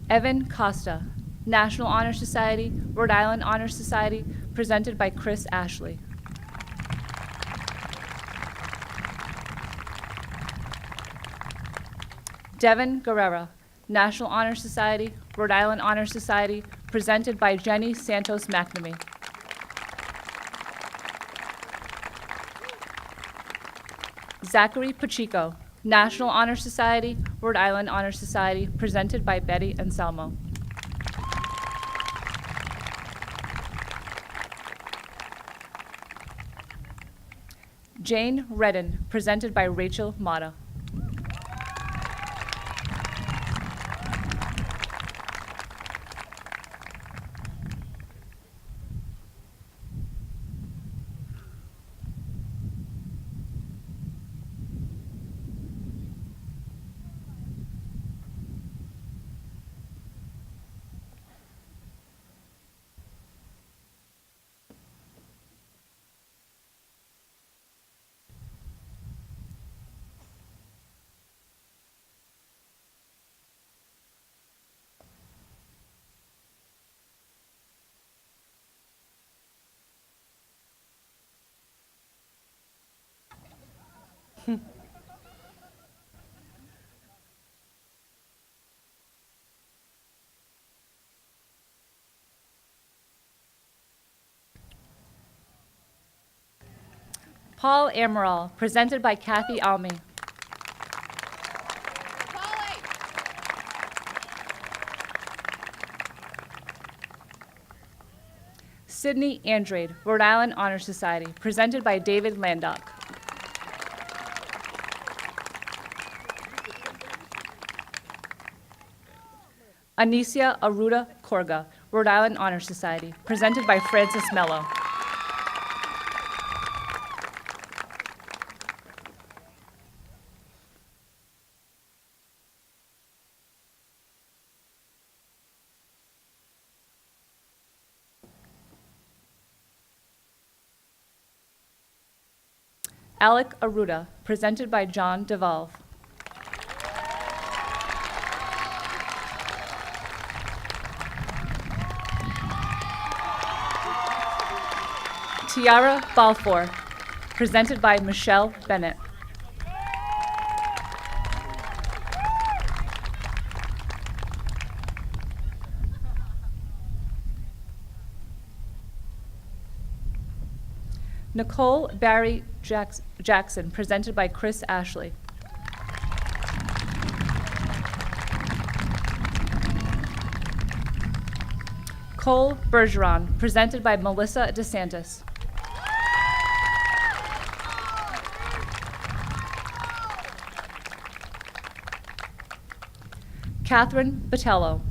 Evan Costa, National Honor Society, Rhode Island Honor Society, presented by Chris Ashley. Devin Guerrera, National Honor Society, Rhode Island Honor Society, presented by Jenny Santos McNamee. Zachary Pacheco, National Honor Society, Rhode Island Honor Society, presented by Betty Anselmo. Jane Redden, presented by Rachel Mata. Paul Amaral, presented by Kathy Almy. Sydney Andrade, Rhode Island Honor Society, presented by David Landock. Anicia Aruda Korga, Rhode Island Honor Society, presented by Francis Mello. Alec Aruda, presented by John DeValve. Tiara Balfour, presented by Michelle Bennett. Nicole Barry Jackson, presented by Chris Ashley. Cole Bergeron, presented by Melissa DeSantis. Catherine Botello,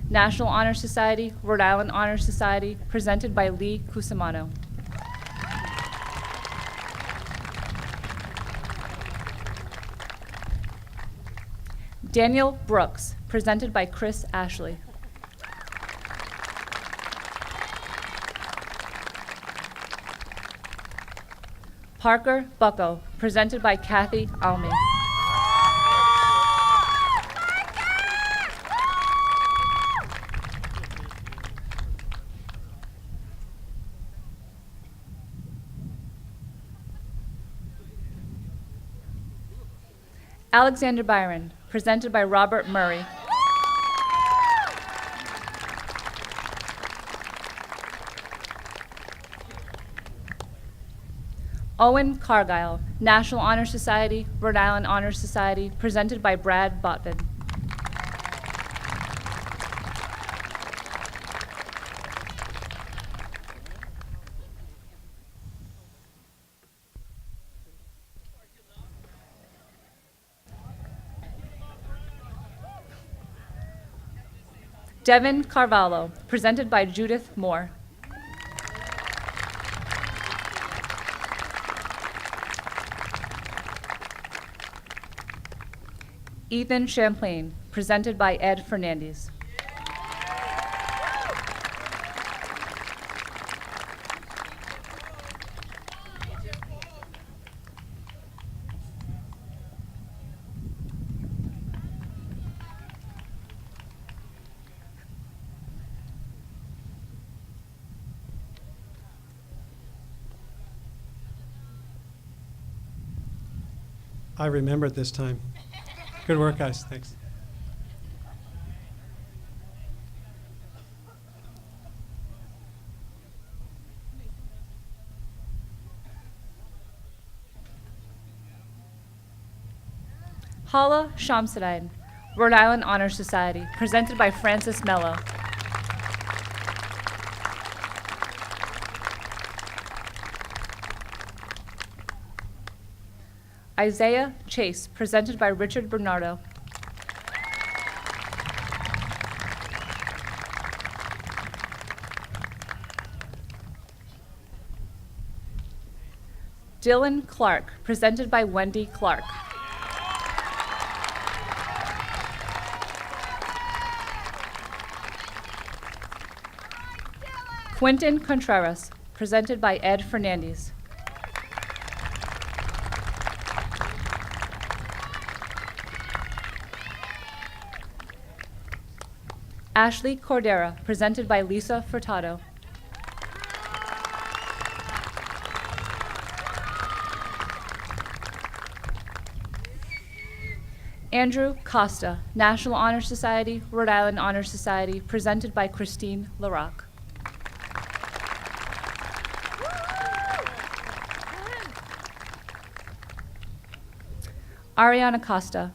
National Honor Society, Rhode Island Honor Society, presented by Lee Cusimano. Daniel Brooks, presented by Chris Ashley. Parker Bucko, presented by Kathy Almy. Alexander Byron, presented by Robert Murray. Owen Cargyle, National Honor Society, Rhode Island Honor Society, presented by Brad Botvin. Devin Carvalho, presented by Judith Moore. Ethan Champlain, presented by Ed Fernandez. I remembered this time. Good work, guys. Thanks. Hala Shamsuddin, Rhode Island Honor Society, presented by Francis Mello. Isaiah Chase, presented by Richard Bernardo. Dylan Clark, presented by Wendy Clark. Quentin Contreras, presented by Ed Fernandez. Ashley Cordera, presented by Lisa Furtado. Andrew Costa, National Honor Society, Rhode Island Honor Society, presented by Christine LaRocque. Ariana Costa,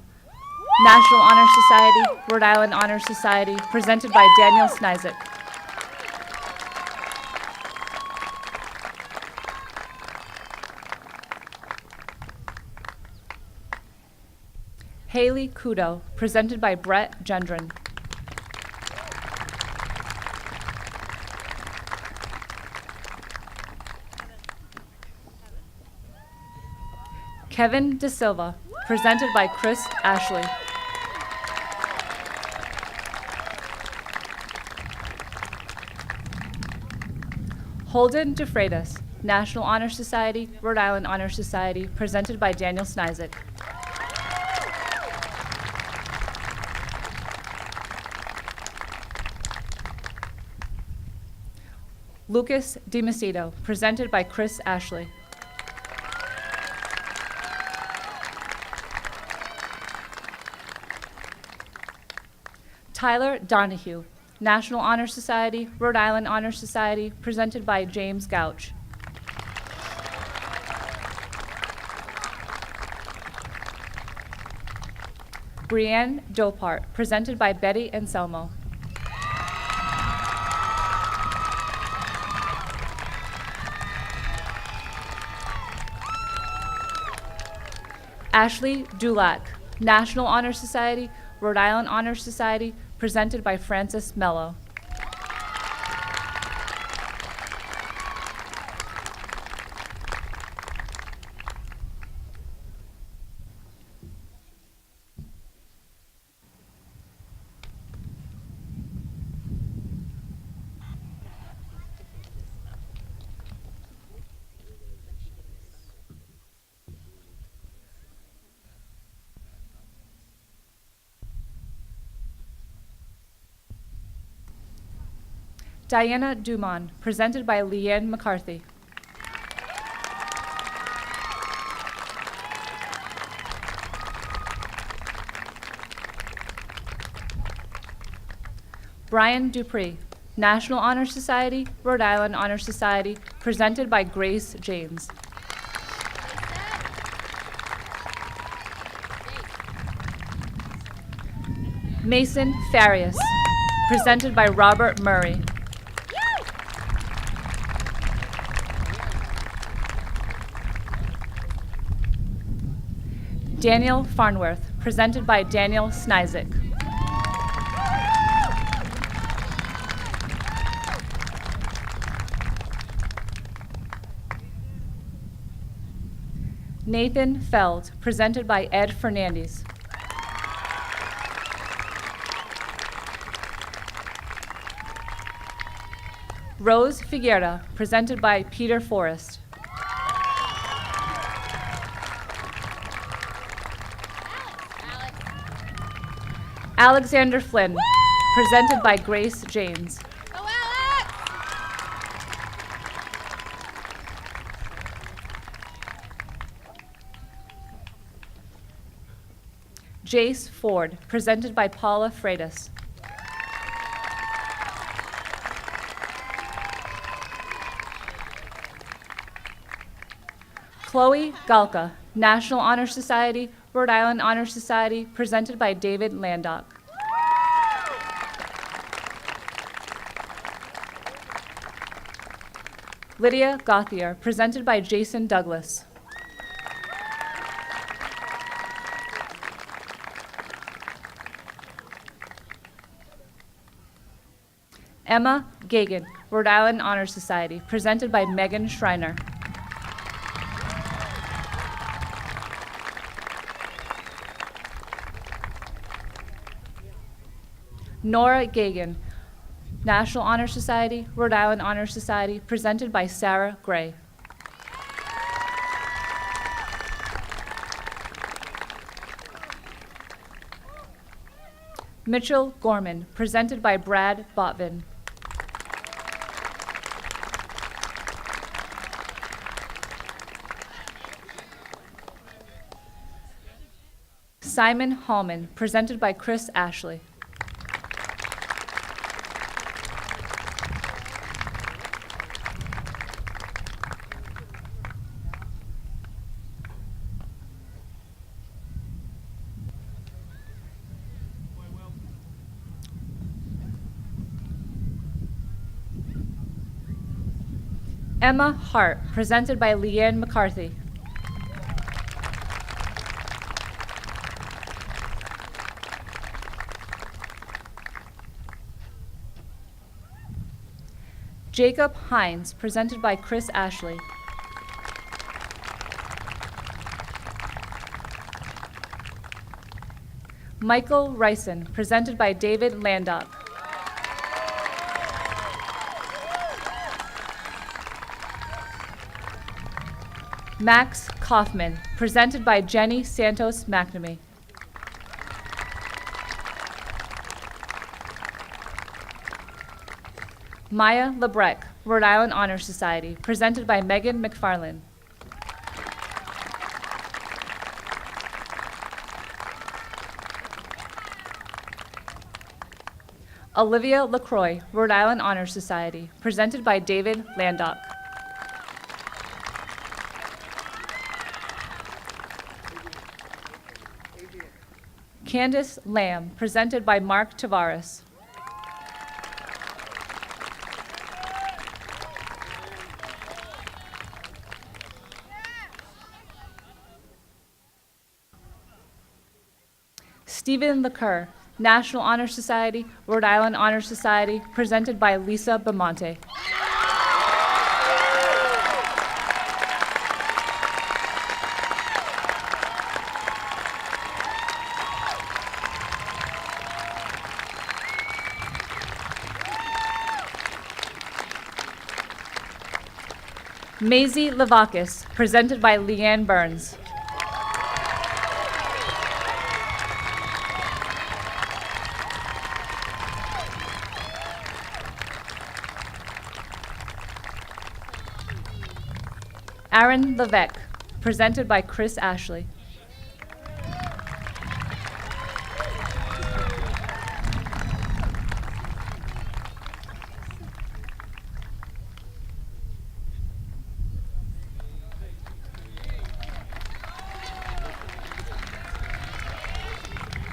National Honor Society, Rhode Island Honor Society, presented by Daniel Snizek. Haley Kudo, presented by Brett Gendron. Kevin De Silva, presented by Chris Ashley. Holden DeFreitas, National Honor Society, Rhode Island Honor Society, presented by Daniel Snizek. Lucas DiMacedo, presented by Chris Ashley. Tyler Donahue, National Honor Society, Rhode Island Honor Society, presented by James Gouch. Brianne Dopart, presented by Betty Anselmo. Ashley Dulac, National Honor Society, Rhode Island Honor Society, presented by Frances Mello. Diana Dumont, presented by Leanne McCarthy. Brian Dupree, National Honor Society, Rhode Island Honor Society, presented by Grace James. Mason Farias, presented by Robert Murray. Daniel Farnworth, presented by Daniel Snizik. Nathan Feld, presented by Ed Fernandez. Rose Figuera, presented by Peter Forrest. Alexander Flynn, presented by Grace James. Jace Ford, presented by Paula Freitas. Chloe Galka, National Honor Society, Rhode Island Honor Society, presented by David Landock. Lydia Gauthier, presented by Jason Douglas. Emma Gagan, Rhode Island Honor Society, presented by Megan Schreiner. Nora Gagan, National Honor Society, Rhode Island Honor Society, presented by Sarah Gray. Mitchell Gorman, presented by Brad Botvin. Simon Hallman, presented by Chris Ashley. Emma Hart, presented by Leanne McCarthy. Jacob Hines, presented by Chris Ashley. Michael Ryson, presented by David Landock. Max Kaufman, presented by Jenny Santos McNamee. Maya Lebrec, Rhode Island Honor Society, presented by Megan McFarlane. Olivia LaCroix, Rhode Island Honor Society, presented by David Landock. Candace Lamb, presented by Mark Tavares. Stephen LeCur, National Honor Society, Rhode Island Honor Society, presented by Lisa Bamonte. Maisie Levakis, presented by Leanne Burns. Aaron Levesque, presented by Chris Ashley.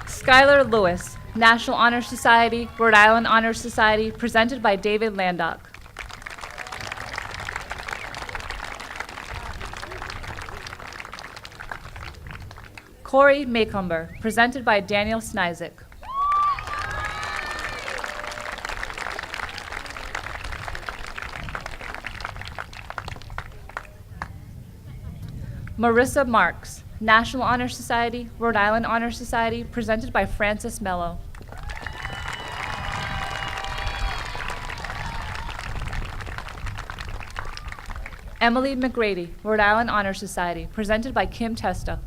Skylar Lewis, National Honor Society, Rhode Island Honor Society, presented by David Landock. Corey Maycomber, presented by Daniel Snizik. Marissa Marks, National Honor Society, Rhode Island Honor Society, presented by Francis Mello. Emily McGrady, Rhode Island Honor Society, presented by Kim Testa.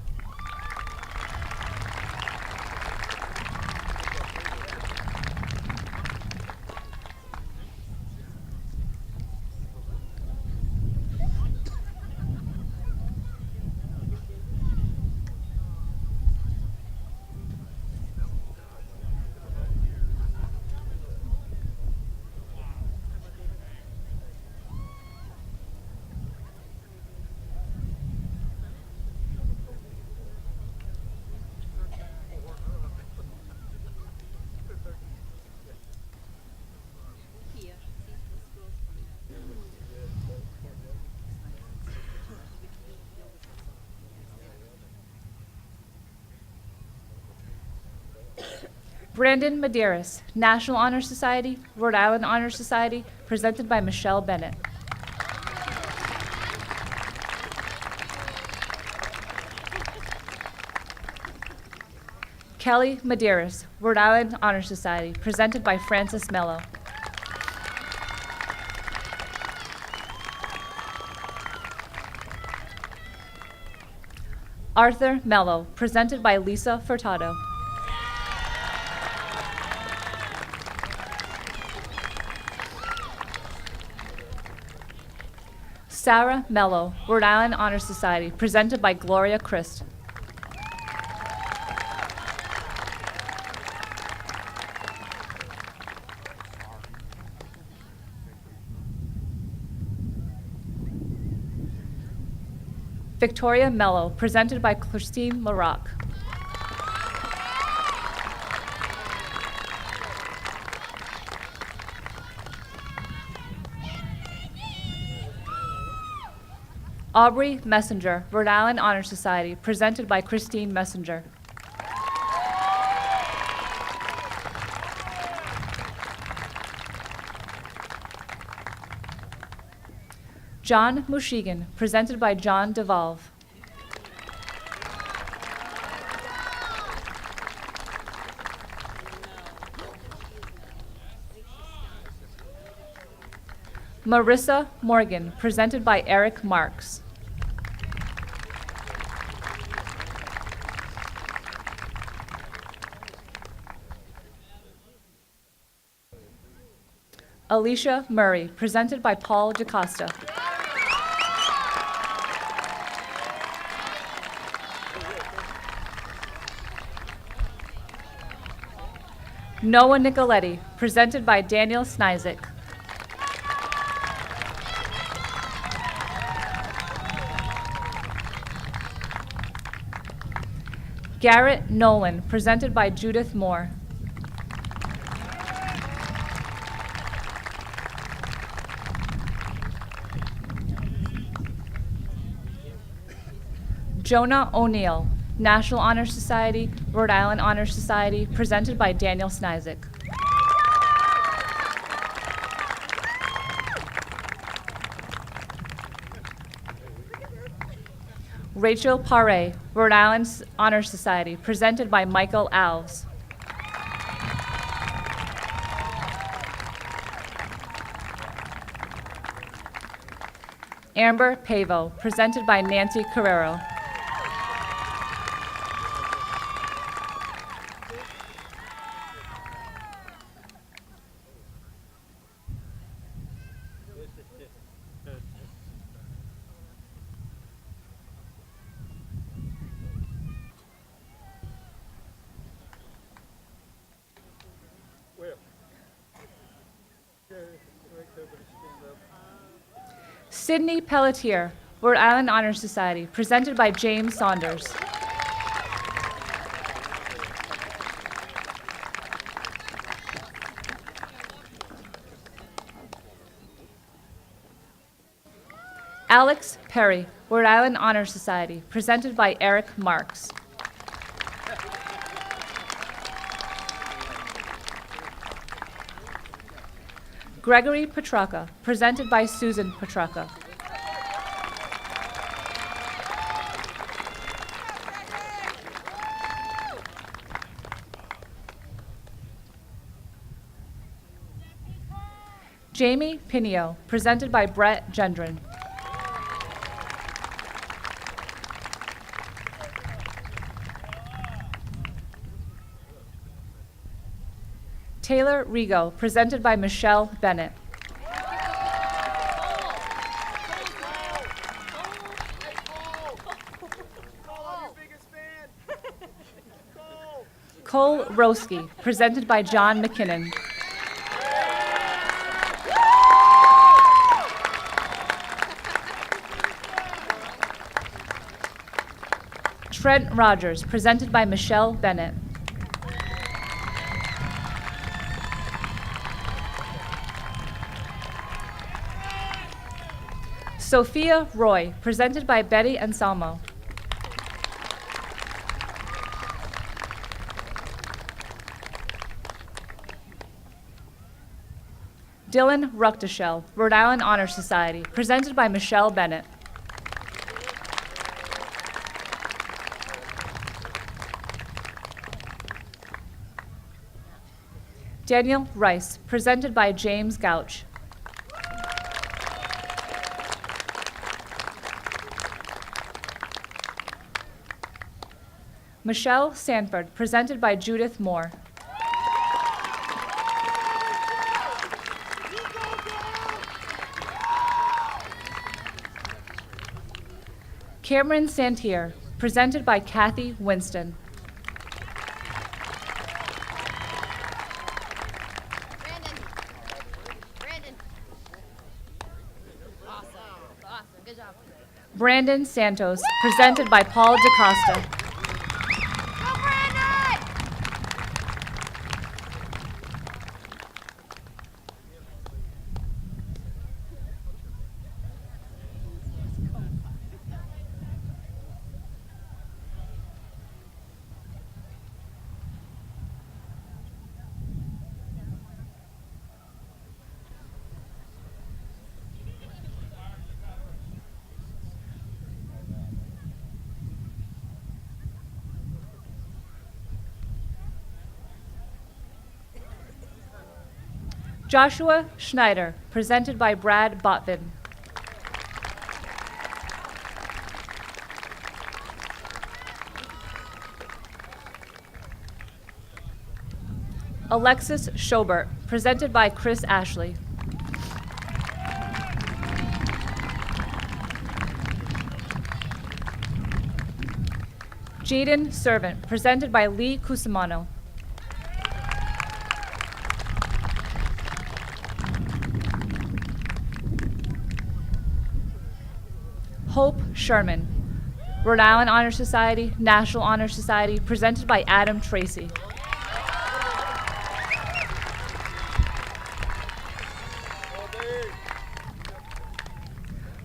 Brandon Medeiros, National Honor Society, Rhode Island Honor Society, presented by Michelle Bennett. Kelly Medeiros, Rhode Island Honor Society, presented by Francis Mello. Arthur Mello, presented by Lisa Furtado. Sarah Mello, Rhode Island Honor Society, presented by Gloria Christ. Victoria Mello, presented by Christine Larocque. Aubrey Messenger, Rhode Island Honor Society, presented by Christine Messenger. John Mushigan, presented by John DeValve. Marissa Morgan, presented by Eric Marks. Alicia Murray, presented by Paul DaCosta. Noah Nicoletti, presented by Daniel Snizik. Garrett Nolan, presented by Judith Moore. Jonah O'Neill, National Honor Society, Rhode Island Honor Society, presented by Daniel Snizik. Rachel Paré, Rhode Island Honor Society, presented by Michael Alves. Amber Pavo, presented by Nancy Carrero. Sydney Pelletier, Rhode Island Honor Society, presented by James Saunders. Alex Perry, Rhode Island Honor Society, presented by Eric Marks. Gregory Petraka, presented by Susan Petraka. Jamie Pinio, presented by Brett Gendron. Taylor Rigo, presented by Michelle Bennett. Cole Roski, presented by John McKinnon. Trent Rogers, presented by Michelle Bennett. Sophia Roy, presented by Betty Anselmo. Dylan Ruckteschel, Rhode Island Honor Society, presented by Michelle Bennett. Daniel Rice, presented by James Gouch. Michelle Sanford, presented by Judith Moore. Cameron Santier, presented by Kathy Winston. Brandon. Awesome. Good job. Brandon Santos, presented by Paul DaCosta. Go, Brandon! Joshua Schneider, presented by Brad Botvin. Alexis Schobert, presented by Chris Ashley. Jaden Servant, presented by Lee Cusimano. Hope Sherman, Rhode Island Honor Society, National Honor Society, presented by Adam Tracy.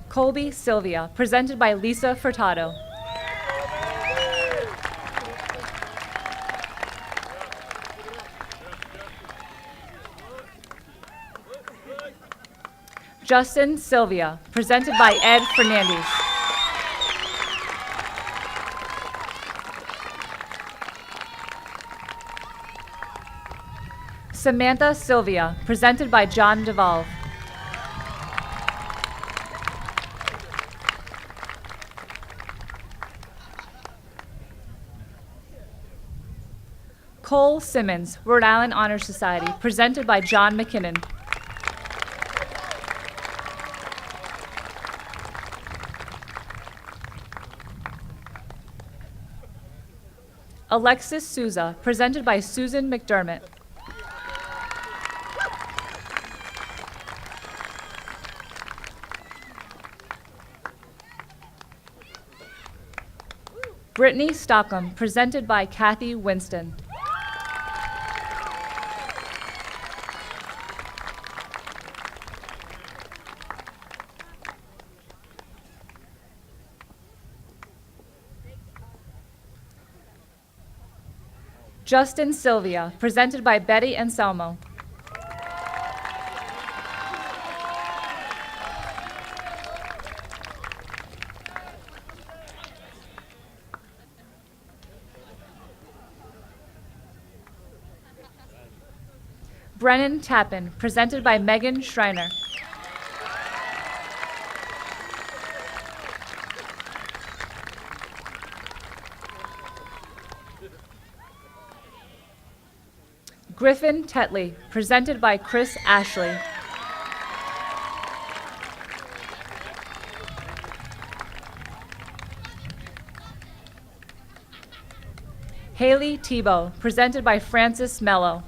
Colby Sylvia, presented by Lisa Furtado. Justin Sylvia, presented by Ed Fernandez. Samantha Sylvia, presented by John Devolve. Cole Simmons, Rhode Island Honor Society, presented by John McKinnon. Alexis Souza, presented by Susan McDermott. Brittany Stockham, presented by Kathy Winston. Justin Sylvia, presented by Betty Anselmo. Brennan Tappan, presented by Megan Schreiner. Griffin Tetley, presented by Chris Ashley. Haley Tebow, presented by Francis Mello.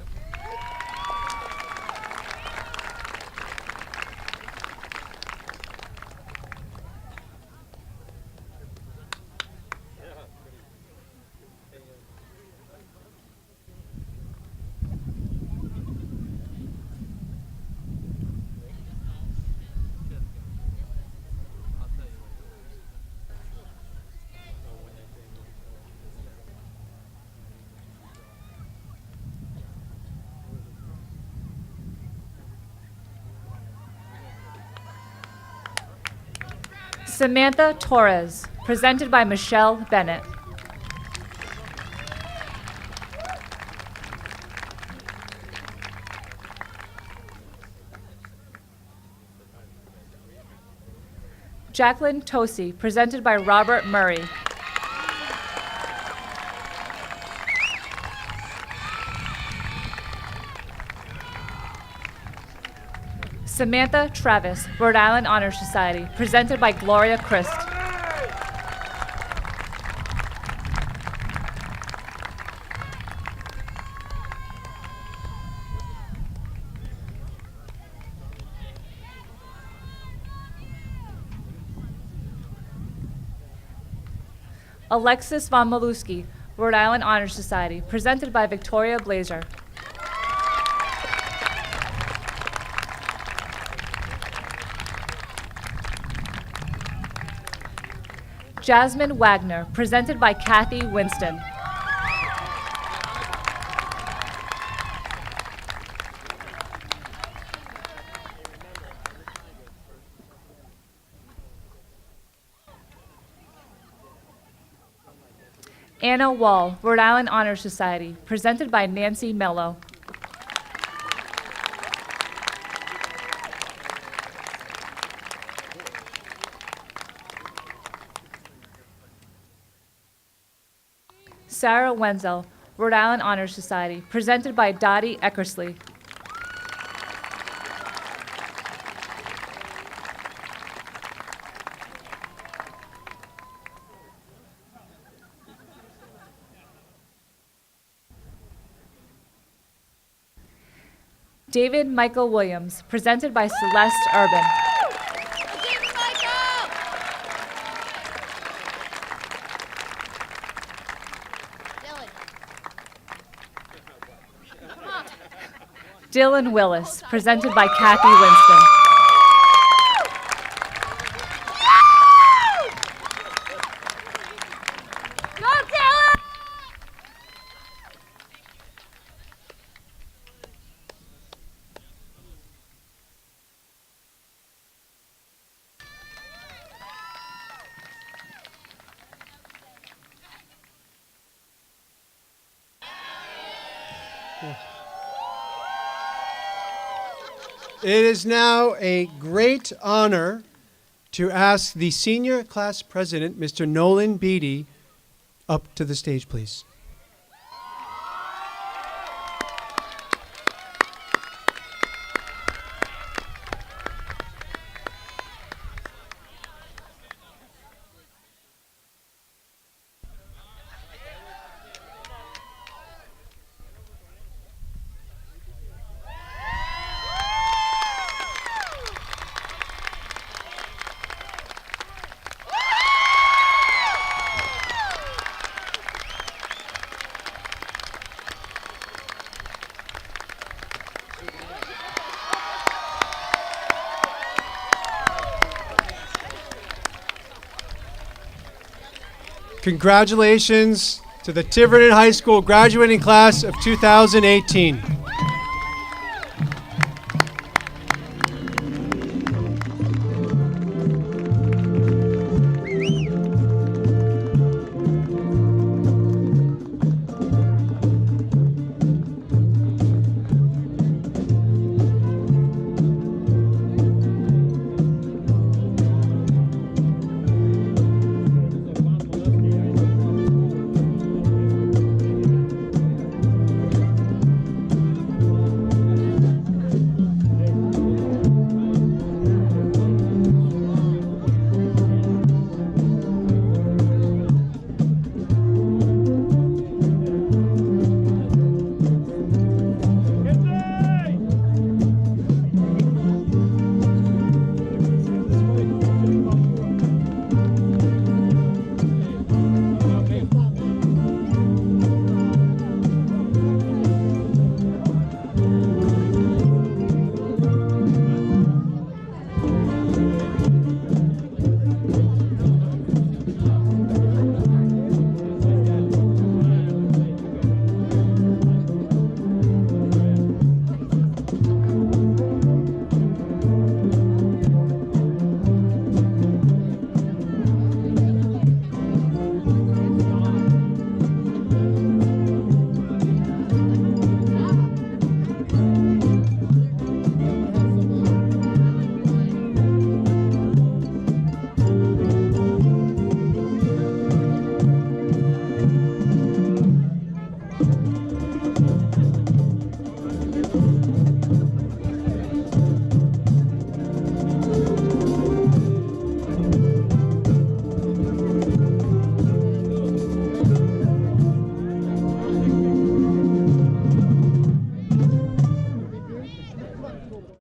Samantha Torres, presented by Michelle Bennett. Jacqueline Tosi, presented by Robert Murray. Samantha Travis, Rhode Island Honor Society, presented by Gloria Christ. Alexis von Malusky, Rhode Island Honor Society, presented by Victoria Blazer. Jasmine Wagner, presented by Kathy Winston. Anna Wall, Rhode Island Honor Society, presented by Nancy Mello. Sarah Wenzel, Rhode Island Honor Society, presented by Dottie Eckersley. David Michael Williams, presented by Celeste Urban. Dylan Willis, presented by Kathy Winston. Go, Taylor! It is now a great honor to ask the senior class president, Mr. Nolan Beatty, up to the stage, please. Congratulations to the Tiverton High School graduating class of 2018.